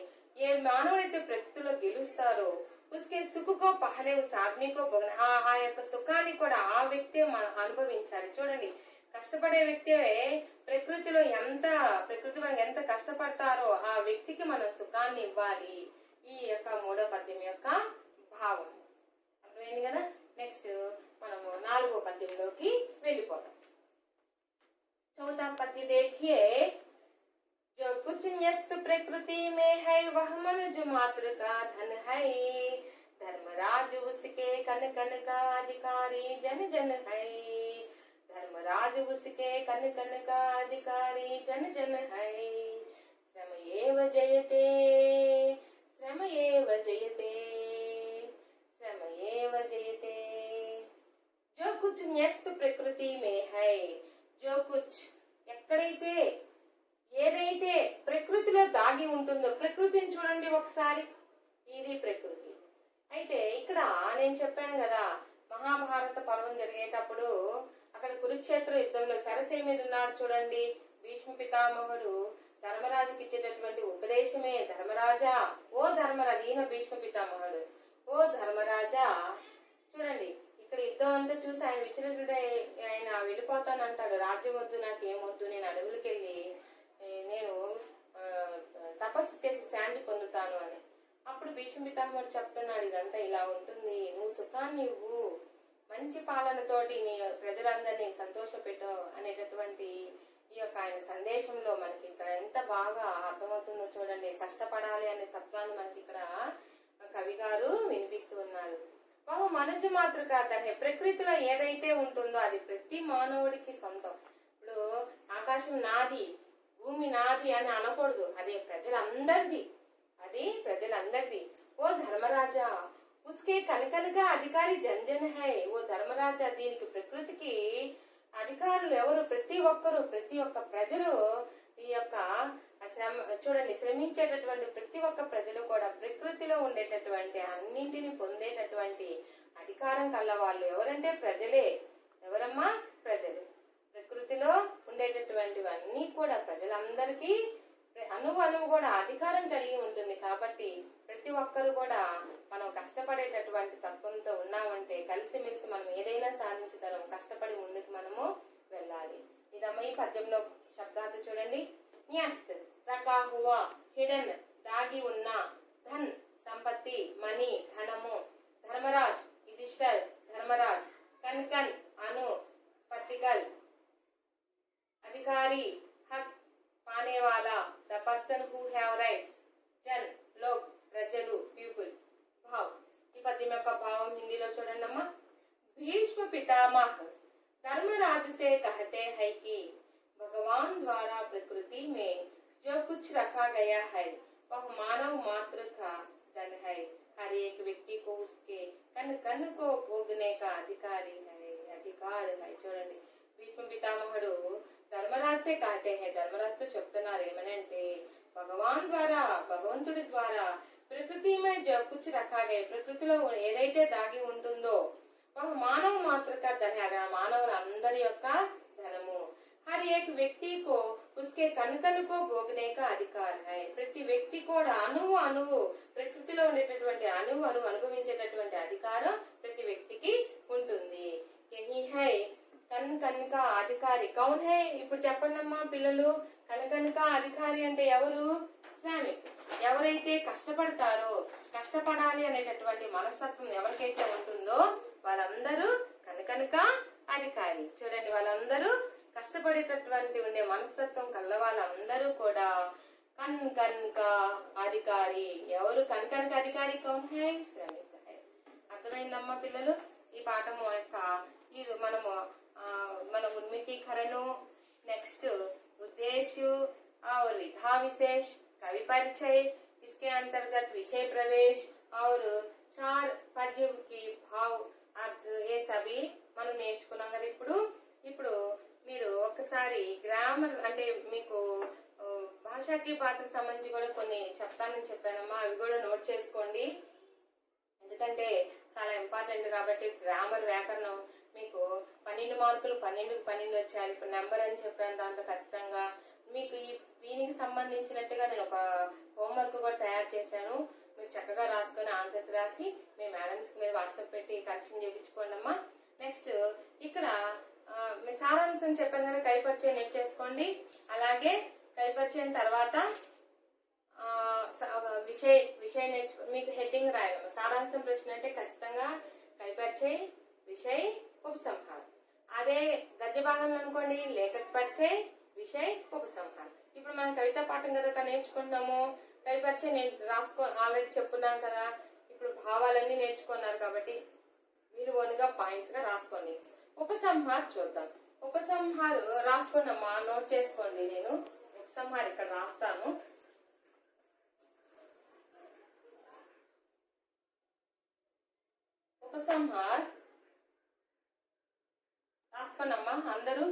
ఏ మానవుడైతే ప్రకృతిలో గెలుస్తారో ఉస్కే సుఖకో పహలే ఉస్ ఆద్మీకో భోగనే, ఆ యొక్క సుఖాన్ని కూడా ఆ వ్యక్తే మనం అనుభవించాలి. చూడండి, కష్టపడే వ్యక్తే ప్రకృతి మనకి ఎంత కష్టపడతారో ఆ వ్యక్తికి మనం సుఖాన్ని ఇవ్వాలి. ఈ యొక్క 3వ పద్యం యొక్క భావం అర్థమైంది కదా. నెక్స్ట్ మనము 4వ పద్యంలోకి వెళ్ళిపోతాం. चौथा पद्य देखिए. जो कुछ न्यस्त प्रकृति में है वह मनुष्य मात्र का धन है. धर्मराज उसके कन कन का अधिकारी जन जन है. धर्मराज उसके कन कन का अधिकारी जन जन है. श्रम एव जयते, श्रम एव जयते, श्रम एव जयते. जो कुछ न्यस्त प्रकृति में है, जो कुछ ఎక్కడైతే ఏదైతే ప్రకృతిలో దాగి ఉంటుందో, ప్రకృతిని చూడండి ఒకసారి, ఇది ప్రకృతి. అయితే ఇక్కడ నేను చెప్పాను కదా, మహాభారత పర్వం జరిగేటప్పుడు అక్కడ కురుక్షేత్ర యుద్ధంలో సరస్సు మీద ఉన్నాడు చూడండి భీష్మ పితామహుడు. ధర్మరాజుకి ఇచ్చేటటువంటి ఉపదేశమే, ధర్మరాజా, ఓ ధర్మరాజు, ఈయన భీష్మ పితామహుడు, ఓ ధర్మరాజా. చూడండి ఇక్కడ యుద్ధం అంతా చూసి ఆయన విచలితుడై ఆయన వెళ్ళిపోతానంటాడు. రాజ్యం వద్దు, నాకు ఏమొద్దు, నేను అడవులకి వెళ్ళి నేను తపస్సు చేసి శాంతి పొందుతాను అని. అప్పుడు భీష్మ పితామహుడు చెప్తున్నాడు, ఇదంతా ఇలా ఉంటుంది, నువ్వు సుఖాన్ని ఇవ్వు, మంచి పాలనతోటి నీ ప్రజలందరినీ సంతోషపెట్టు అనేటటువంటి ఈ యొక్క ఆయన సందేశంలో మనకి ఇక్కడ ఎంత బాగా అర్థమవుతుందో చూడండి. కష్టపడాలి అనే తత్వాన్ని మనకి ఇక్కడ కవి గారు వినిపిస్తూ ఉన్నారు. బహు మనుజు మాతృక దాన్ని ప్రకృతిలో ఏదైతే ఉంటుందో అది ప్రతి మానవుడికి సొంతం. ఇప్పుడు ఆకాశం నాది, భూమి నాది అని అనకూడదు, అది ప్రజలందరిది, అది ప్రజలందరిది. ఓ ధర్మరాజా, ఉస్కే కనకనగా అధికారి జంజన్ హై. ఓ ధర్మరాజా, దీనికి ప్రకృతికి అధికారులు ఎవరు? ప్రతి ఒక్కరు, ప్రతి ఒక్క ప్రజలు ఈ యొక్క చూడండి, శ్రమించేటటువంటి ప్రతి ఒక్క ప్రజలు కూడా ప్రకృతిలో ఉండేటటువంటి అన్నింటిని పొందేటటువంటి అధికారం కల వాళ్ళు ఎవరంటే ప్రజలే. ఎవరమ్మా? ప్రజలు. ప్రకృతిలో ఉండేటటువంటివన్నీ కూడా ప్రజలందరికీ అణువు కూడా అధికారం కలిగి ఉంటుంది. కాబట్టి ప్రతి ఒక్కరు కూడా మనం కష్టపడేటటువంటి తత్వంతో ఉన్నామంటే కలిసిమెలిసి మనం ఏదైనా సాధించగలం. కష్టపడి ముందుకు మనము వెళ్ళాలి. ఇదమ్మా ఈ పద్యంలో శబ్దాలు చూడండి. న్యస్త్, రకా హువా, హిడెన్, దాగి ఉన్న, ధన్, సంపత్తి, మనీ, ధనము, ధర్మరాజ్, యుధిష్ఠర్, ధర్మరాజ్, కన్కన్, అను, పర్టికల్, अधिकारी, हक पाने वाला, the person who have rights, जन, लोग, प्रजलु, people, भाव. ఈ పద్యం యొక్క భావం హిందీలో చూడండి అమ్మా. भीष्म पितामह धर्मराज से कहते हैं कि भगवान द्वारा प्रकृति में जो कुछ रखा गया है वह मानव मात्र का धन है. हर एक व्यक्ति को उसके कन कन को भोगने का अधिकार है. చూడండి, భీష్మ పితామహుడు ధర్మరాజే కాటే హై, ధర్మరాజుతో చెప్తున్నారు ఏమనంటే భగవాన్ ద్వారా, భగవంతుడి ద్వారా ప్రకృతి మే జో కుచ్ రఖా గయే, ప్రకృతిలో ఏదైతే దాగి ఉంటుందో మానవ మాతృక ధన, అది మానవులందరి యొక్క ధనము. హర్ ఏక్ వ్యక్తి కో ఉస్కే కనుకనుకో భోగనే కా అధికార్ హై, ప్రతి వ్యక్తి కూడా అణువు ప్రకృతిలో ఉండేటటువంటి అణువు అనుభవించేటటువంటి అధికారం ప్రతి వ్యక్తికి ఉంటుంది. యహీ హై కన్ కనుక అధికారి కౌన్ హై. ఇప్పుడు చెప్పండి అమ్మా పిల్లలు, కనుక అధికారి అంటే ఎవరు? శ్రామిక్. ఎవరైతే కష్టపడతారో, కష్టపడాలి అనేటటువంటి మనస్తత్వం ఎవరికైతే ఉంటుందో వాళ్ళందరూ కనుక అధికారి. చూడండి, వాళ్ళందరూ కష్టపడేటటువంటి ఉండే మనస్తత్వం కల్ల వాళ్ళందరూ కూడా కనుక అధికారి. ఎవరు కనుక అధికారి? కౌన్ హై? శ్రామిక్ హై. అర్థమైందమ్మా పిల్లలు? ఈ పాఠము యొక్క ఇది మనము మన उन्मितीकरण, नेक्स्ट उद्देश्य और विधा विशेष, कवि परिचय, इसके अंतर्गत विषय प्रवेश और 4 पद्य की भाव अर्थ, ये सभी మనం నేర్చుకున్నాం కదా. ఇప్పుడు మీరు ఒకసారి గ్రామర్ అంటే మీకు భాషాకి పాత్రకు సంబంధించి కూడా కొన్ని చెప్తానని చెప్పానమ్మా, అవి కూడా నోట్ చేసుకోండి. ఎందుకంటే చాలా ఇంపార్టెంట్ కాబట్టి. గ్రామర్, వ్యాకరణం మీకు 12 మార్కులు, 12కి 12 వచ్చాయి. ఇప్పుడు నెంబర్ అని చెప్పాను, దాంతో ఖచ్చితంగా మీకు దీనికి సంబంధించినట్టుగా నేను ఒక హోంవర్క్ కూడా తయారు చేశాను. మీరు చక్కగా రాసుకొని ఆన్సర్స్ రాసి మీ మేడమ్స్ మీద వాట్సాప్ పెట్టి కరెక్షన్ చేయించుకోండి అమ్మా. నెక్స్ట్ ఇక్కడ మీ సారాంశం చెప్పాను కదా, కైపరిచయం నేర్చేసుకోండి. అలాగే కైపరిచయం తర్వాత విషయ నేర్చుకో, మీకు హెడ్డింగ్ రాయాలి. సారాంశం ప్రశ్న అంటే ఖచ్చితంగా కైపరిచయ, విషయ, ఉపసంహారం. అదే గద్య భాగంలో అనుకోండి లేఖక పరిచయ, విషయ, ఉపసంహారం. ఇప్పుడు మనం కవితా పాఠం కదా నేర్చుకుంటున్నాము. కవి పరిచయం నేను ఆల్రెడీ చెప్పున్నాం కదా. ఇప్పుడు భావాలన్నీ నేర్చుకున్నారు కాబట్టి మీరు ఓన్గా పాయింట్స్ గా రాసుకోండి. ఉపసంహార్ చూద్దాం. ఉపసంహారు రాసుకోండమ్మా, నోట్ చేసుకోండి. నేను ఉపసంహార్ ఇక్కడ రాస్తాను. ఉపసంహార్ రాసుకోండమ్మా అందరూ.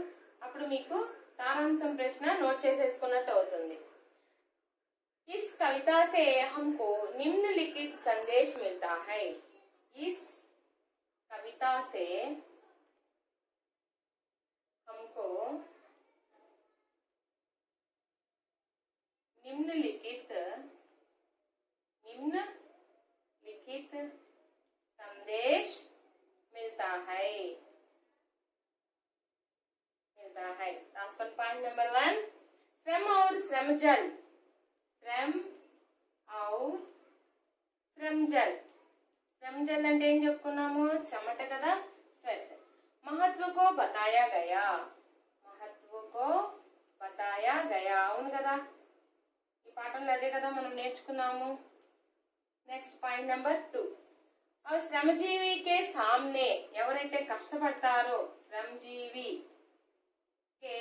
అప్పుడు మీకు సారాంశం ప్రశ్న నోట్ చేసేసుకున్నట్టు అవుతుంది. इस कविता से हमको निम्नलिखित संदेश मिलता है. इस कविता से हमको निम्नलिखित संदेश मिलता है. पॉइंट नंबर 1, श्रम और श्रमजल. श्रम और श्रमजल. श्रमजल అంటే ఏం చెప్పుకున్నాము? చెమట కదా, స్వెట్. महत्व को बताया गया. महत्व को बताया गया. అవును కదా, ఈ పాఠంలో అదే కదా మనం నేర్చుకున్నాము. నెక్స్ట్ పాయింట్ నెంబర్ 2, और श्रमजीवी के सामने, ఎవరైతే కష్టపడతారో శ్రమజీవి के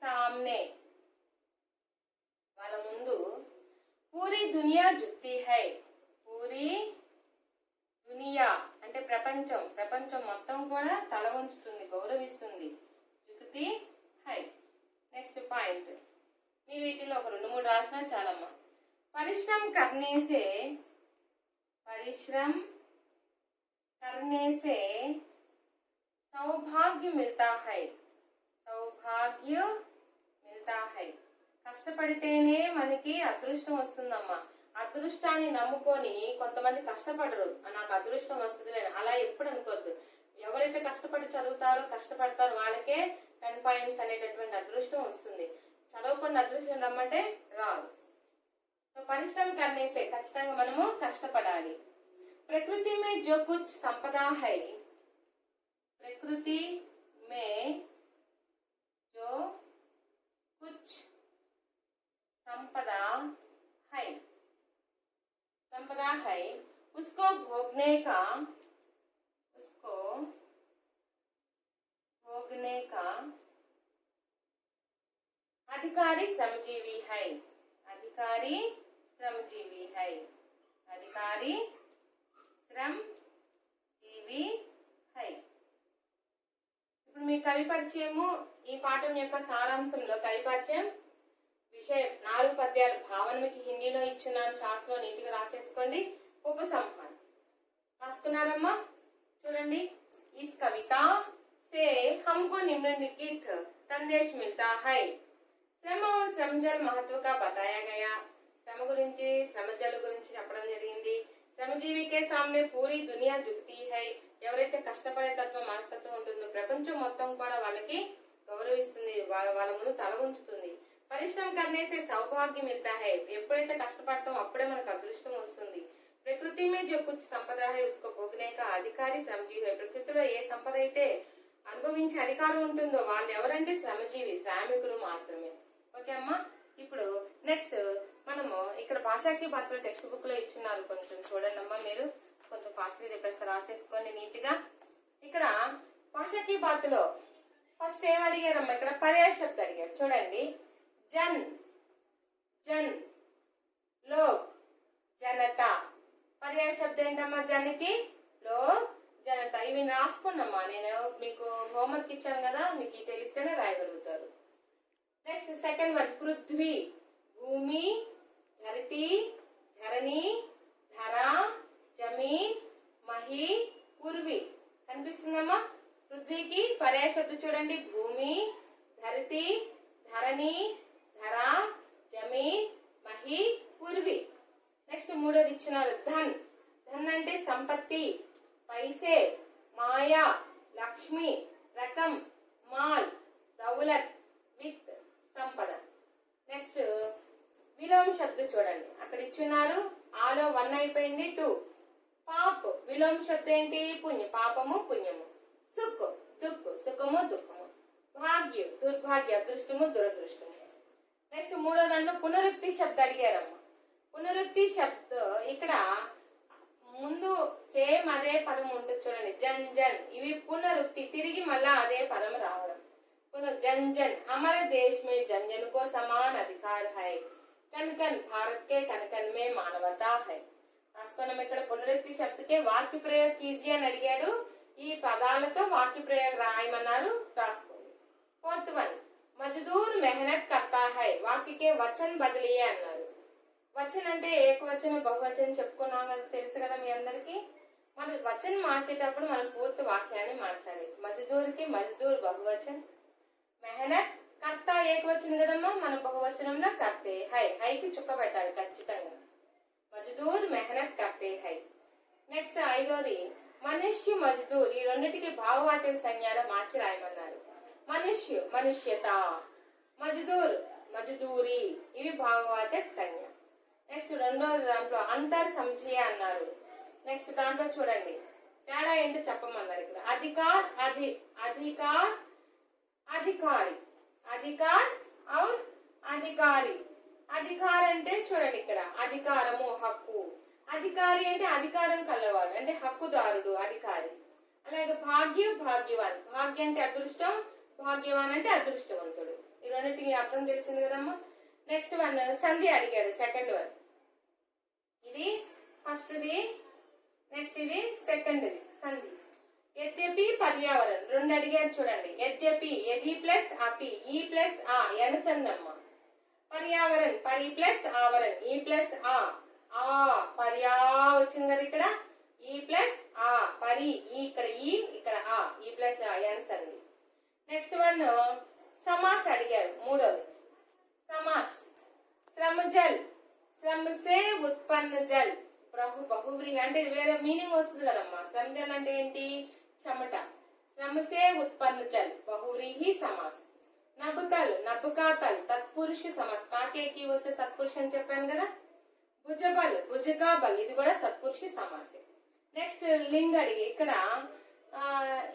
सामने వాళ్ళ ముందు పూరీ దునియా జుక్తి హై. పూరీ దునియా అంటే ప్రపంచం, ప్రపంచం మొత్తం కూడా తల వంచుతుంది, గౌరవిస్తుంది. జుక్తి హై. నెక్స్ట్ పాయింట్, మీరు వీటిలో ఒక 2-3 రాసినా చాలమ్మా. परिश्रम करने से सौभाग्य मिलता है. కష్టపడితేనే మనకి అదృష్టం వస్తుందమ్మా. అదృష్టాన్ని నమ్ముకొని కొంతమంది కష్టపడరు, నాకు అదృష్టం వస్తుంది అలా ఎప్పుడు అనుకోవద్దు. ఎవరైతే కష్టపడి చదువుతారో కష్టపడతారో వాళ్ళకే 10 పాయింట్స్ అనేటటువంటి అదృష్టం వస్తుంది. చదవకుండా అదృష్టం రమ్మంటే రాదు. పరిశ్రమ కర్నేసే ఖచ్చితంగా మనము కష్టపడాలి. ప్రకృతి మే జో కుచ్ సంపదా హై, ప్రకృతి మే జో కుచ్ संपदा है उसको भोगने का अधिकारी श्रमजीवी है. ఇప్పుడు మీ కవి పరిచయము ఈ పాఠం యొక్క సారాంశంలో కవి పరిచయం విషయం 4 పద్యాలు భావన మీకు హిందీలో ఇచ్చున్నాను, చార్ట్స్ లో నీట్ గా రాసేసుకోండి. ఉపసంహారం రాసుకున్నారమ్మా? చూడండి. इस कविता से हमको निम्नलिखित संदेश मिलता है. श्रम और श्रमजल महत्व का बताया गया. శ్రమ గురించి శ్రమజల గురించి చెప్పడం జరిగింది. శ్రమజీవి కే సామ్నే పూరీ దునియా జుక్తి హై. ఎవరైతే కష్టపడే తత్వం మనస్తత్వం ఉంటుందో ప్రపంచం మొత్తం కూడా వాళ్ళకి గౌరవిస్తుంది, వాళ్ళ ముందు తల ఉంచుతుంది. పరిశ్రమ కర్నేసే సౌభాగ్యం మిల్తా హై. ఎప్పుడైతే కష్టపడతాం అప్పుడే మనకు అదృష్టం వస్తుంది. ప్రకృతి మే జో కుచ్ సంపద హై ఉస్కో భోగనే కా అధికారి శ్రమజీవి. ప్రకృతిలో ఏ సంపద అయితే అనుభవించే అధికారం ఉంటుందో వాళ్ళు ఎవరంటే శ్రమజీవి, శ్రామికులు మాత్రమే. ఓకే అమ్మా. ఇప్పుడు నెక్స్ట్ మనము ఇక్కడ భాషాకి బాత్లో టెక్స్ట్ బుక్ లో ఇచ్చున్నారు, కొంచెం చూడండి అమ్మా. మీరు కొంచెం ఫాస్ట్ గా చెప్పేసి రాసేసుకోండి నీట్ గా. ఇక్కడ భాషాకి బాత్లో ఫస్ట్ ఏం అడిగారమ్మా? ఇక్కడ పర్యాయ శబ్దం అడిగారు. చూడండి. జన్, లోగ్, జనతా. పర్యాయ శబ్దం ఏంటమ్మా? జనకి, లోగ్, జనతా. ఇవి రాసుకున్నమ్మా. నేను మీకు హోంవర్క్ ఇచ్చాను కదా, మీకు తెలిస్తేనే రాయగలుగుతారు. నెక్స్ట్ సెకండ్ వన్ పృథ్వీ, భూమి, ధరతి, ధరణి, ధర, జమీన్, మహి, పూర్వి. కనిపిస్తుందమ్మా? పృథ్వీకి పర్యాయ శబ్దం చూడండి. భూమి, ధరతి, ధరణి, ధర, జమీన్, మహి, పూర్వి. నెక్స్ట్ మూడోది ఇచ్చినారు. ధన్. ధన్ అంటే సంపత్తి, పైసే, మాయా, లక్ష్మి, రకం, మాల్, దౌలత్, విత్, సంపద. నెక్స్ట్ విలోమ శబ్దం చూడండి. అక్కడ ఇచ్చినారు. ఆలో 1 అయిపోయింది, 2. పాప్. విలోమ శబ్దం ఏంటి? పుణ్య, పాపము, పుణ్యము. సుఖ్, దుఃఖ్, సుఖము, దుఃఖము. భాగ్య, దుర్భాగ్య, అదృష్టము, దురదృష్టము. నెక్స్ట్ మూడో దాంట్లో పునరుక్తి శబ్దం అడిగారమ్మా. పునరుక్తి శబ్దం ఇక్కడ ముందు సేమ్ అదే పదం ఉంటుంది చూడండి. జన్ జన్. ఇవి పునరుక్తి, తిరిగి మళ్ళా అదే పదం రావడం. జన్ జన్. हमारे देश में जन जन को समान अधिकार है. कन कन भारत के कन कन में मानवता है. రాసుకున్నాం. ఇక్కడ పునరుక్తి శబ్దకే వాక్య ప్రయోగ కీజీ అని అడిగాడు. ఈ పదాలతో వాక్య ప్రయోగం రాయమన్నారు, రాసుకోండి. फोर्थ वन मजदूर मेहनत करता है. వాక్యకే వచన్ బదిలీ అన్నారు. వచన్ అంటే ఏకవచనం బహువచనం చెప్పుకున్నాం కదా, తెలుసు కదా మీ అందరికి. మన వచనం మార్చేటప్పుడు మనం పూర్తి వాక్యాన్ని మార్చాలి. మజదూర్కి మజదూర్ బహువచన్, మెహనత్ కర్తా ఏకవచనం కదమ్మా, మన బహువచనంలో కర్తే హై. హైకి చుక్క పెట్టాలి ఖచ్చితంగా. మజదూర్ మెహనత్ కర్తే హై. నెక్స్ట్ ఐదోది మనుష్య మజదూర్. ఈ రెండింటికి భావవాచక సంజ్ఞాలు మార్చి రాయమన్నారు. మనుష్య మనుష్యత, మజదూర్ మజదూరి. ఇవి భావవాచక సంజ్ఞ. నెక్స్ట్ రెండో దాంట్లో అంతర్ సంచయ అన్నారు. నెక్స్ట్ దాంట్లో చూడండి తేడా ఏంటో చెప్పమన్నారు. ఇక్కడ అధికార్, అధికార్, అధికారి, అధికార్ ఔర్ అధికారి. అధికార్ అంటే చూడండి ఇక్కడ అధికారము, హక్కు. అధికారి అంటే అధికారం కలవాడు, అంటే హక్కుదారుడు, అధికారి. అలాగే భాగ్య, భాగ్యవాన్. భాగ్య అంటే అదృష్టం, భాగ్యవాన్ అంటే అదృష్టవంతుడు. ఈ రెండింటికి అర్థం తెలిసింది కదమ్మా. నెక్స్ట్ వన్ సంధి అడిగాడు. సెకండ్ వన్ ఇది ఫస్ట్ది, నెక్స్ట్ ఇది సెకండ్ది సంధి. యద్యపి పర్యావరణం రెండు అడిగారు చూడండి. యద్యపి, యది ప్లస్ అపి, ఈ ప్లస్ ఆ, ఎనసందమ్మ. పర్యావరణ్, పరి ప్లస్ ఆవరణ్, ఈ ప్లస్ ఆ పర్యా వచ్చింది కదా ఇక్కడ, ఈ ప్లస్ ఆ పరి, ఈ ఇక్కడ ఈ ఇక్కడ ఆ, ఈ ప్లస్ ఆన్సర్ ఉంది. నెక్స్ట్ వన్ సమాస్ అడిగారు మూడోది. సమాస్ శ్రమజల్, శ్రమసే ఉత్పన్న జల్, బహువ్రీహి అంటే వేరే మీనింగ్ వస్తుంది కదమ్మా. శ్రమజల్ అంటే ఏంటి? చెమట. శ్రమసే ఉత్పన్న జల్ బహువ్రీహి సమాస్. నబుతల్, నబుకాతల్ తత్పురుష సమాస్. కాకేకి వస్తే తత్పురుష అని చెప్పాను కదా. భుజబల్, భుజగాబల్ ఇది కూడా తత్పురుష సమాసే. నెక్స్ట్ లింగ్ అడిగి ఇక్కడ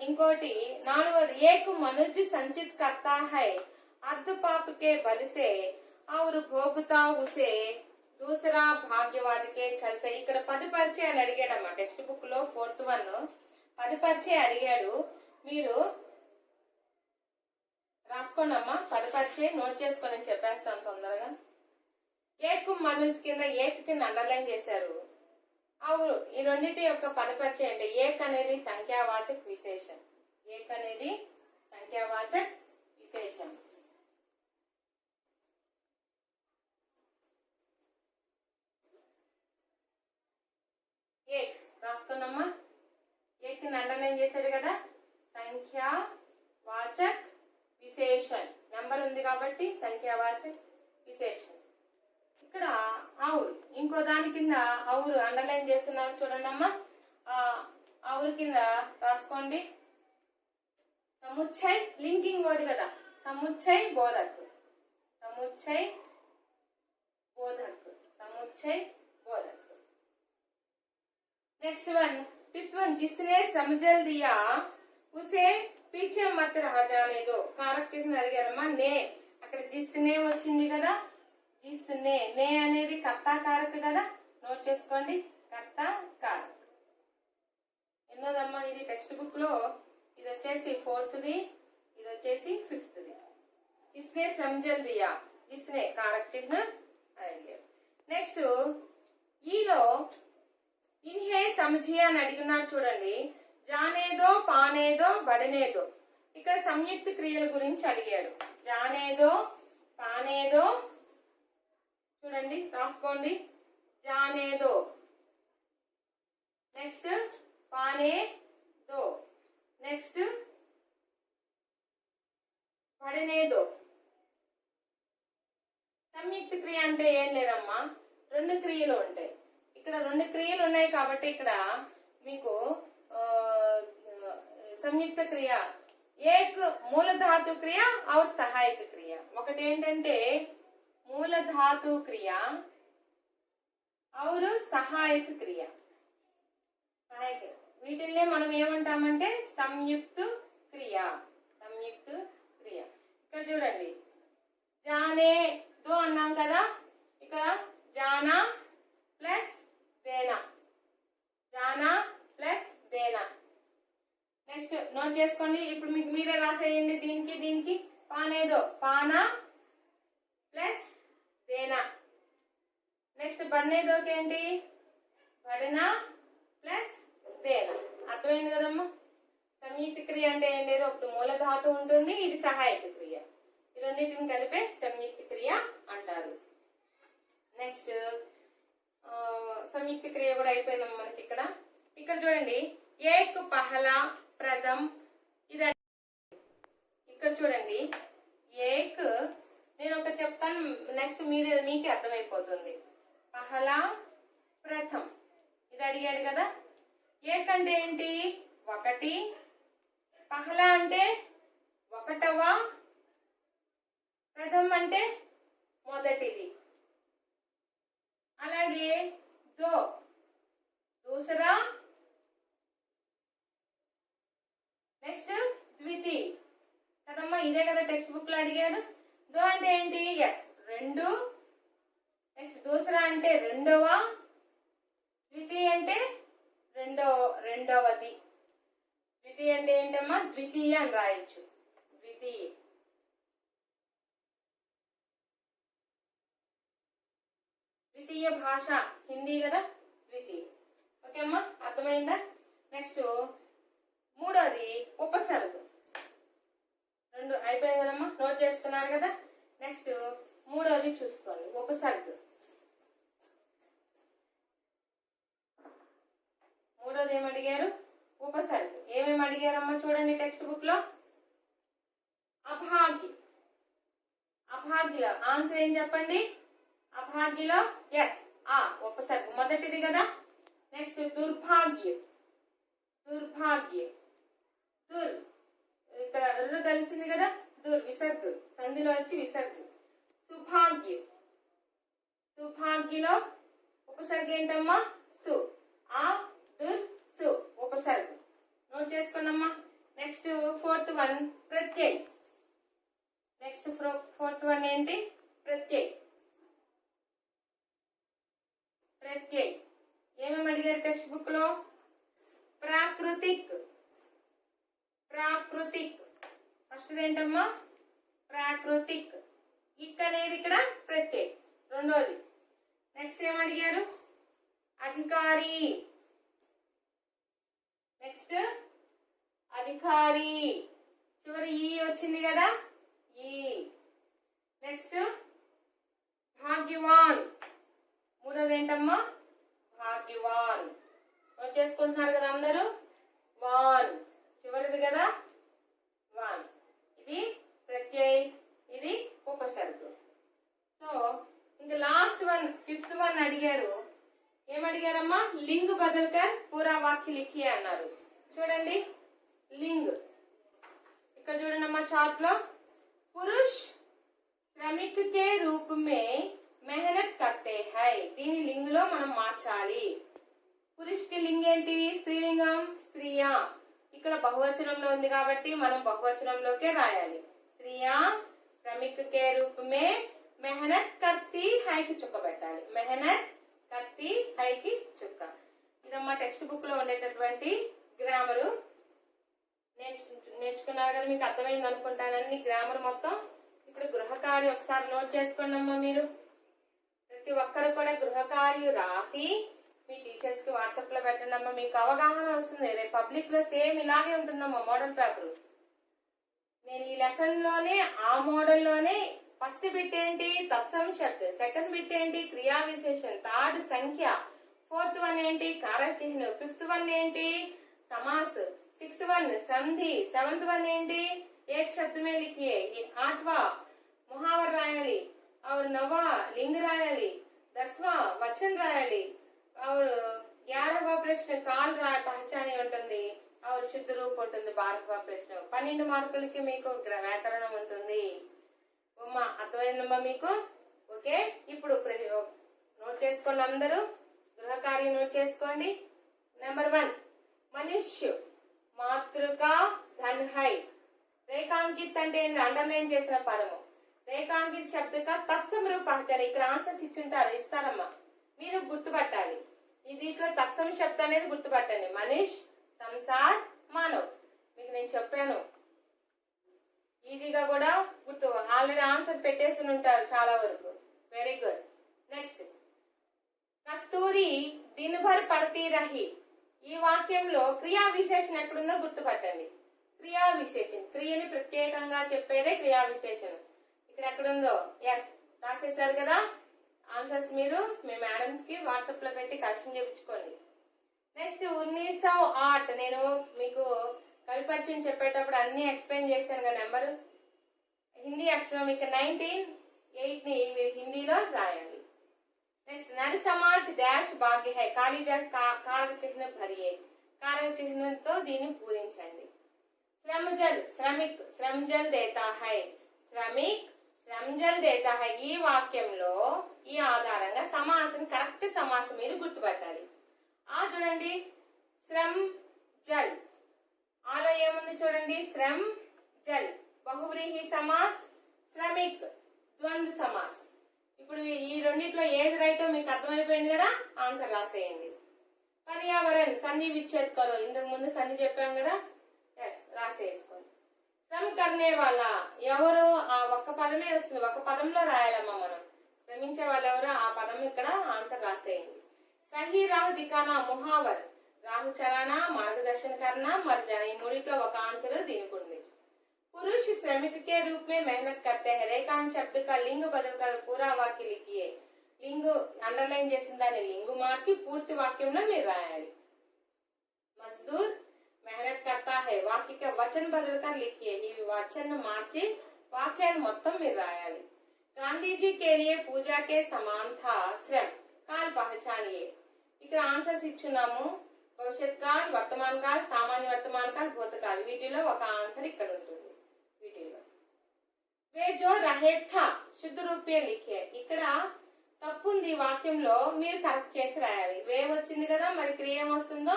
ఇంకోటి నాలుగోది. ఏకు మనుజ్ సంచిత్ కర్తా హై అర్ధ పాపకే బలిసే और भोगता उसे दूसरा भाग्यवाद के चलसे. ఇక్కడ 10 పరిచయాలు అడిగాడమ్మా టెక్స్ట్ బుక్ లో 4th వన్ 10 పరిచయం అడిగాడు. మీరు రాసుకోండమ్మా 10 పరిచయం నోట్ చేసుకొని చెప్పేస్తాను తొందరగా. ఏక్ మనుజ్ కింద ఏక్ కింద అండర్లైన్ చేశారు. అవును ఈ రెండింటి యొక్క 10 పరిచయం అంటే ఏక్ అనేది సంఖ్యావాచక విశేషం. ఏక్ అనేది సంఖ్యావాచక విశేషం. ఏక్ రాసుకున్నామ్మా. ఏక్ అండర్లైన్ చేశాడు కదా. సంఖ్యావాచక్ విశేషణ్ నెంబర్ ఉంది కాబట్టి సంఖ్యావాచక్ విశేషణ్. ఇక్కడ ఔర్ ఇంకో దాని కింద ఔర్ అండర్లైన్ చేస్తున్నారు చూడండి అమ్మా. ఔర్ కింద రాసుకోండి. సముచ్చయ్ లింకింగ్ వర్డ్ కదా. సముచ్చయ్ బోధక్, సముచ్చయ్ బోధక్, సముచ్చయ్ బోధక్. Next one 5th one. जिसने समझल दिया उसे पीछे मत रह जाने दो. कारक चिन्ह అడిగారమ్మా. నే అక్కడ జిస్నే వచ్చింది కదా. జిస్నే నే అనేది కర్త కారక్ కదా. నోట్ చేసుకోండి. కర్త కారక్ ఎన్నోదమ్మా ఇది టెక్స్ట్ బుక్ లో. ఇది వచ్చేసి 4th ది, ఇది వచ్చేసి 5th ది. जिसने समझल दिया, जिसने कारक चिन्ह అడిగారు. నెక్స్ట్ ఈలో ఇన్హే సమझिए అని అడిగినారు చూడండి. జానేదో, పానేదో, బడనేదో. ఇక్కడ సంయుక్త క్రియల గురించి అడిగాడు. జానేదో, పానేదో చూడండి రాసుకోండి. జానేదో. నెక్స్ట్ పానేదో. నెక్స్ట్ బడనేదో. సంయుక్త క్రియ అంటే ఏం లేదమ్మా, 2 క్రియలు ఉంటాయి. ఇక్కడ 2 క్రియలు ఉన్నాయి కాబట్టి ఇక్కడ మీకు సంయుక్త క్రియ ఏక్ మూల ధాతు క్రియ और సహాయక క్రియ. ఒకటి ఏంటంటే మూల ధాతు క్రియ और సహాయక క్రియ. సహాయక వీటిల్నే మనం ఏమంటామంటే సంయుక్త క్రియ. సంయుక్త క్రియ. ఇక్కడ చూడండి జానే దో అన్నాం కదా. ఇక్కడ జానా ప్లస్ దేనా, జానా ప్లస్ దేనా. నెక్స్ట్ నోట్ చేసుకోండి. ఇప్పుడు మీకు మీరే రాసేయండి. దీనికి దీనికి పానేదో, పానా ప్లస్ దేనా. నెక్స్ట్ బడనేదోకి ఏంటి? బడనా ప్లస్ దేనా. అర్థమైంది కదమ్మా. సంయుక్త క్రియ అంటే ఏం లేదు, ఒకటి మూల ధాతు ఉంటుంది, ఇది సహాయక క్రియ. ఈ రెండింటిని కలిపే సంయుక్త క్రియ అంటారు. నెక్స్ట్ సంయుక్త క్రియ కూడా అయిపోయిందమ్మా మనకి ఇక్కడ. ఇక్కడ చూడండి ఏక్ పహలా ప్రథమ్. ఇది ఇక్కడ చూడండి ఏక్ నేను ఒకటి చెప్తాను, నెక్స్ట్ మీకే అర్థమైపోతుంది. పహలా ప్రథమ్ ఇది అడిగాడు కదా. ఏక్ అంటే ఏంటి? ఒకటి. పహలా అంటే ఒకటవ. ప్రథమ్ అంటే మొదటిది. అలాగే దో దూసరా. నెక్స్ట్ ద్వితీ కదమ్మా, ఇదే కదా టెక్స్ట్ బుక్ లో అడిగాడు. దో అంటే ఏంటి? ఎస్ 2. నెక్స్ట్ దూసరా అంటే రెండవ. ద్వితీ అంటే రెండవది. ద్వితీయ అంటే ఏంటమ్మా? ద్వితీయ అని రాయొచ్చు. ద్వితీయ. ద్వితీయ భాష హిందీ కదా. ద్వితీయ. ఓకే అమ్మా అర్థమైందా. నెక్స్ట్ మూడోది ఉపసర్గ. 2 అయిపోయాయి కదమ్మా, నోట్ చేసుకున్నారు కదా. నెక్స్ట్ మూడోది చూసుకోండి, ఉపసర్గ. మూడోది ఏమడిగారు? ఉపసర్గ. ఏమేమి అడిగారమ్మా చూడండి టెక్స్ట్ బుక్ లో. అభాగ్య. అభాగ్యలో ఆన్సర్ ఏం చెప్పండి? అభాగ్యలో ఎస్ ఆ ఉపసర్గ మొదటిది కదా. నెక్స్ట్ దుర్భాగ్య. దుర్భాగ్య. దుర్ ఇక్కడ రు కలిసింది కదా, దుర్ విసర్గ, సంధిలో వచ్చి విసర్గ. సుభాగ్య. సుభాగ్యలో ఉపసర్గ ఏంటమ్మా? సు. ఆ దుర్ సు ఉపసర్గ. నోట్ చేసుకోండమ్మా. నెక్స్ట్ ఫోర్త్ వన్ ప్రత్యయ్. నెక్స్ట్ ఫోర్త్ వన్ ఏంటి? ప్రత్యయ్. ప్రత్యయ్ ఏమేమి అడిగారు టెక్స్ట్ బుక్ లో? ప్రాకృతిక్. ప్రాకృతిక్ ఫస్ట్ ఏంటమ్మా? ప్రాకృతిక్. ఇక్ అనేది ఇక్కడ ప్రత్యయ్ రెండోది. నెక్స్ట్ ఏమడిగారు? అధికారి. నెక్స్ట్ అధికారి, చివరి ఈ వచ్చింది కదా, ఈ. నెక్స్ట్ భాగ్యవాన్. మూడోది ఏంటమ్మా? భాగ్యవాన్. నోట్ చేసుకుంటున్నారు కదా అందరూ? వాన్ చివరిది కదా, వాన్. ఇది ప్రత్యయ్, ఇది ఉపసర్గ. సో ఇంకా లాస్ట్ వన్ ఫిఫ్త్ వన్ అడిగారు. ఏమడిగారమ్మా? లింగ్ బదల్కర్ పూరా వాక్య లిఖియే అన్నారు. చూడండి లింగ్. ఇక్కడ చూడండి అమ్మా చార్ట్ లో. పురుష్ శ్రమిక్ కే రూప్ మే మెహనత్ కర్తే హై. దీని లింగ్ లో మనం మార్చాలి. పురుష్ కి లింగ్ ఏంటి? స్త్రీలింగం, స్త్రీయా. ఇక్కడ బహువచనంలో ఉంది కాబట్టి మనం బహువచనంలోకే రాయాలి. స్త్రీయా శ్రమిక్ కే రూప్ మే మెహనత్ కర్తీ హైకి చుక్క పెట్టాలి. మెహనత్ కర్తీ హైకి చుక్క. ఇదమ్మా టెక్స్ట్ బుక్ లో ఉండేటటువంటి గ్రామరు. నేర్చుకున్నారు కదా, మీకు అర్థమైంది అనుకుంటానని గ్రామర్ మొత్తం. ఇప్పుడు గృహకార్యం ఒకసారి నోట్ చేసుకోండి అమ్మా. మీరు ప్రతి ఒక్కరు కూడా గృహకార్యం రాసి మీ టీచర్స్ కి వాట్సాప్ లో పెట్టండి అమ్మా. మీకు అవగాహన వస్తుంది. రేపు పబ్లిక్ లో సేమ్ ఇలాగే ఉంటుందమ్మా మోడల్ పేపర్. నేను ఈ లెసన్ లోనే ఆ మోడల్ లోనే ఫస్ట్ బిట్ ఏంటి? తత్సమ శబ్ద. సెకండ్ బిట్ ఏంటి? క్రియా విశేషణ. థర్డ్ సంఖ్య. ఫోర్త్ వన్ ఏంటి? కారక చిహ్నం. ఫిఫ్త్ వన్ ఏంటి? समास. सिक्स्थ वन संधि. सेवंथ वन ఏంటి? एक शब्द में लिखिए. आठवां मुहावर रायाली और नवा लिंग रायाली. 10वां वचन रायाली और 11वां प्रश्न काल पहचाने ఉంటుంది और शुद्ध रूप ఉంటుంది. 12वां प्रश्न 12 మార్కులకి మీకు వ్యాకరణం ఉంటుంది. అమ్మా అర్థమైందమ్మా మీకు? ఓకే, ఇప్పుడు నోట్ చేసుకోండి అందరూ. గృహ కార్యం నోట్ చేసుకోండి. నెంబర్ 1 మనుష్య మాతృకా ధన్ హై. రేఖాంకిత్ అంటే అండర్లైన్ చేసిన పదము. రేఖాంకిత్ శబ్ద కా తత్సమ రూప పహచాన. ఇక్కడ ఆన్సర్స్ ఇచ్చుంటారు, ఇస్తారమ్మా, మీరు గుర్తుపట్టాలి. దీంట్లో తత్సమ శబ్దం అనేది గుర్తుపట్టండి. మనిష్, సంసార్, మానవ్. మీకు నేను చెప్పాను, ఈజీగా కూడా గుర్తు. ఆల్రెడీ ఆన్సర్ పెట్టేసి ఉంటారు చాలా వరకు. Very good. నెక్స్ట్ కస్తూరి దిన్ భర్ పడతీ రహి. ఈ వాక్యంలో క్రియా విశేషణ ఎక్కడుందో గుర్తుపట్టండి. క్రియా విశేషణ, క్రియని ప్రత్యేకంగా చెప్పేదే క్రియా విశేషణ. ఇక్కడ ఎక్కడుందో ఎస్ రాసేసారు కదా. ఆన్సర్స్ మీరు మీ మేడమ్స్ కి వాట్సాప్ లో పెట్టి కరెక్షన్ చేయించుకోండి. నెక్స్ట్ 1908. నేను మీకు కవి పరిచయం చెప్పేటప్పుడు అన్ని ఎక్స్ప్లెయిన్ చేశాను కదా. నెంబర్ హిందీ అక్షరం ఇక 1908 ని మీరు హిందీలో రాయండి. నెక్స్ట్ నరి సమాజ్ డాష్ భాగ్య హై. ఖాళీ కారక చిహ్నం భరియే. కారక చిహ్నంతో దీన్ని పూరించండి. శ్రమజల్ శ్రమిక్ శ్రమజల్ దేతా హై. శ్రమిక్ శ్రమజల్ దేతా హై. ఈ వాక్యంలో ఈ ఆధారంగా సమాసం, కరెక్ట్ సమాసం మీరు గుర్తుపట్టాలి. ఆ చూడండి, శ్రమ్ జల్. ఆలో ఏముంది చూడండి, శ్రమ్ జల్. బహువ్రీహి సమాస్, శ్రమిక్ ద్వంద్వ సమాస్. ఇప్పుడు ఈ రెండిట్లో ఏది రైటో మీకు అర్థమైపోయింది కదా. ఆన్సర్ రాసేయండి. పర్యావరణ్ సంధి విచ్ఛేద్ కరో. ఇంతకు ముందు సంధి చెప్పాం కదా, ఎస్ రాసేసుకోండి. శ్రమ్ కర్నే వాళ్ళ ఎవరు, ఆ ఒక్క పదమే వస్తుంది. ఒక పదంలో రాయాలమ్మా మనం. శ్రమించే వాళ్ళు ఎవరు, ఆ పదం ఇక్కడ ఆన్సర్ రాసేయండి. సహీ రాహు దికానా ముహావర్. రాహు చలానా, మార్గదర్శన కర్ణ, మర్జానా. ఈ మూడిట్లో ఒక ఆన్సర్ దీనికి ఉంది. पुरुष श्रमिक के रूप में मेहनत करते हैं। रेखांश शब्द का लिंग बदलकर पूरा वाक्य लिखिए। లింగు అండర్లైన్ చేసిన దాన్ని లింగు మార్చి పూర్తి వాక్యంలో మీరు రాయాలి। మజ్దూర్ मेहनत करता है वाक्य का वचन बदलकर लिखिए। ఈ వచనం మార్చి వాక్యాన్ని మొత్తం మీరు రాయాలి। गांधी जी के लिए पूजा के समान था श्रम काल पहचानिए। ఇక్కడ ఆన్సర్స్ ఇచ్చున్నాము। భవిష్యత్ కాల్, వర్తమాన కాల్, సామాన్య వర్తమాన కాల్, భూతకాల్, వీటిలో ఒక ఆన్సర్ ఇక్కడ ఉంటుంది। వీటిలో వే జో రహే థా శుద్ధ రూపే లిఖే। ఇక్కడ తప్పు ఉంది వాక్యంలో, మీరు కరెక్ట్ చేసి రాయాలి। వే వచ్చింది కదా, మరి క్రియ ఏమొస్తుందో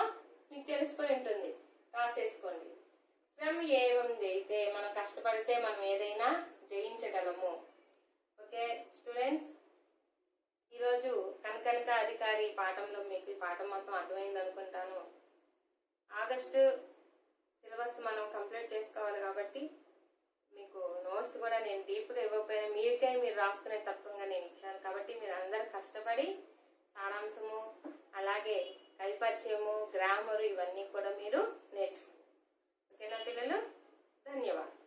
మీకు తెలిసిపోయి ఉంటుంది, రాసేసుకోండి। శ్రమ ఏవం జయితే, మనం కష్టపడితే మనం ఏదైనా జయించగలము। ఓకే స్టూడెంట్స్, ఈరోజు కనకనిక అధికారి పాఠంలో మీకు ఈ పాఠం మొత్తం అర్థమైంది అనుకుంటాను। ఆగస్టు సిలబస్ మనం కంప్లీట్ చేసుకోవాలి కాబట్టి మీకు నోట్స్ కూడా నేను డీప్గా ఇవ్వకపోయినా మీరికై మీరు రాసుకునే తత్వంగా నేను ఇచ్చాను కాబట్టి మీరు అందరూ కష్టపడి సారాంశము అలాగే కైపరిచయము గ్రామరు ఇవన్నీ కూడా మీరు నేర్చుకోండి। ఓకేనా పిల్లలు, ధన్యవాదాలు।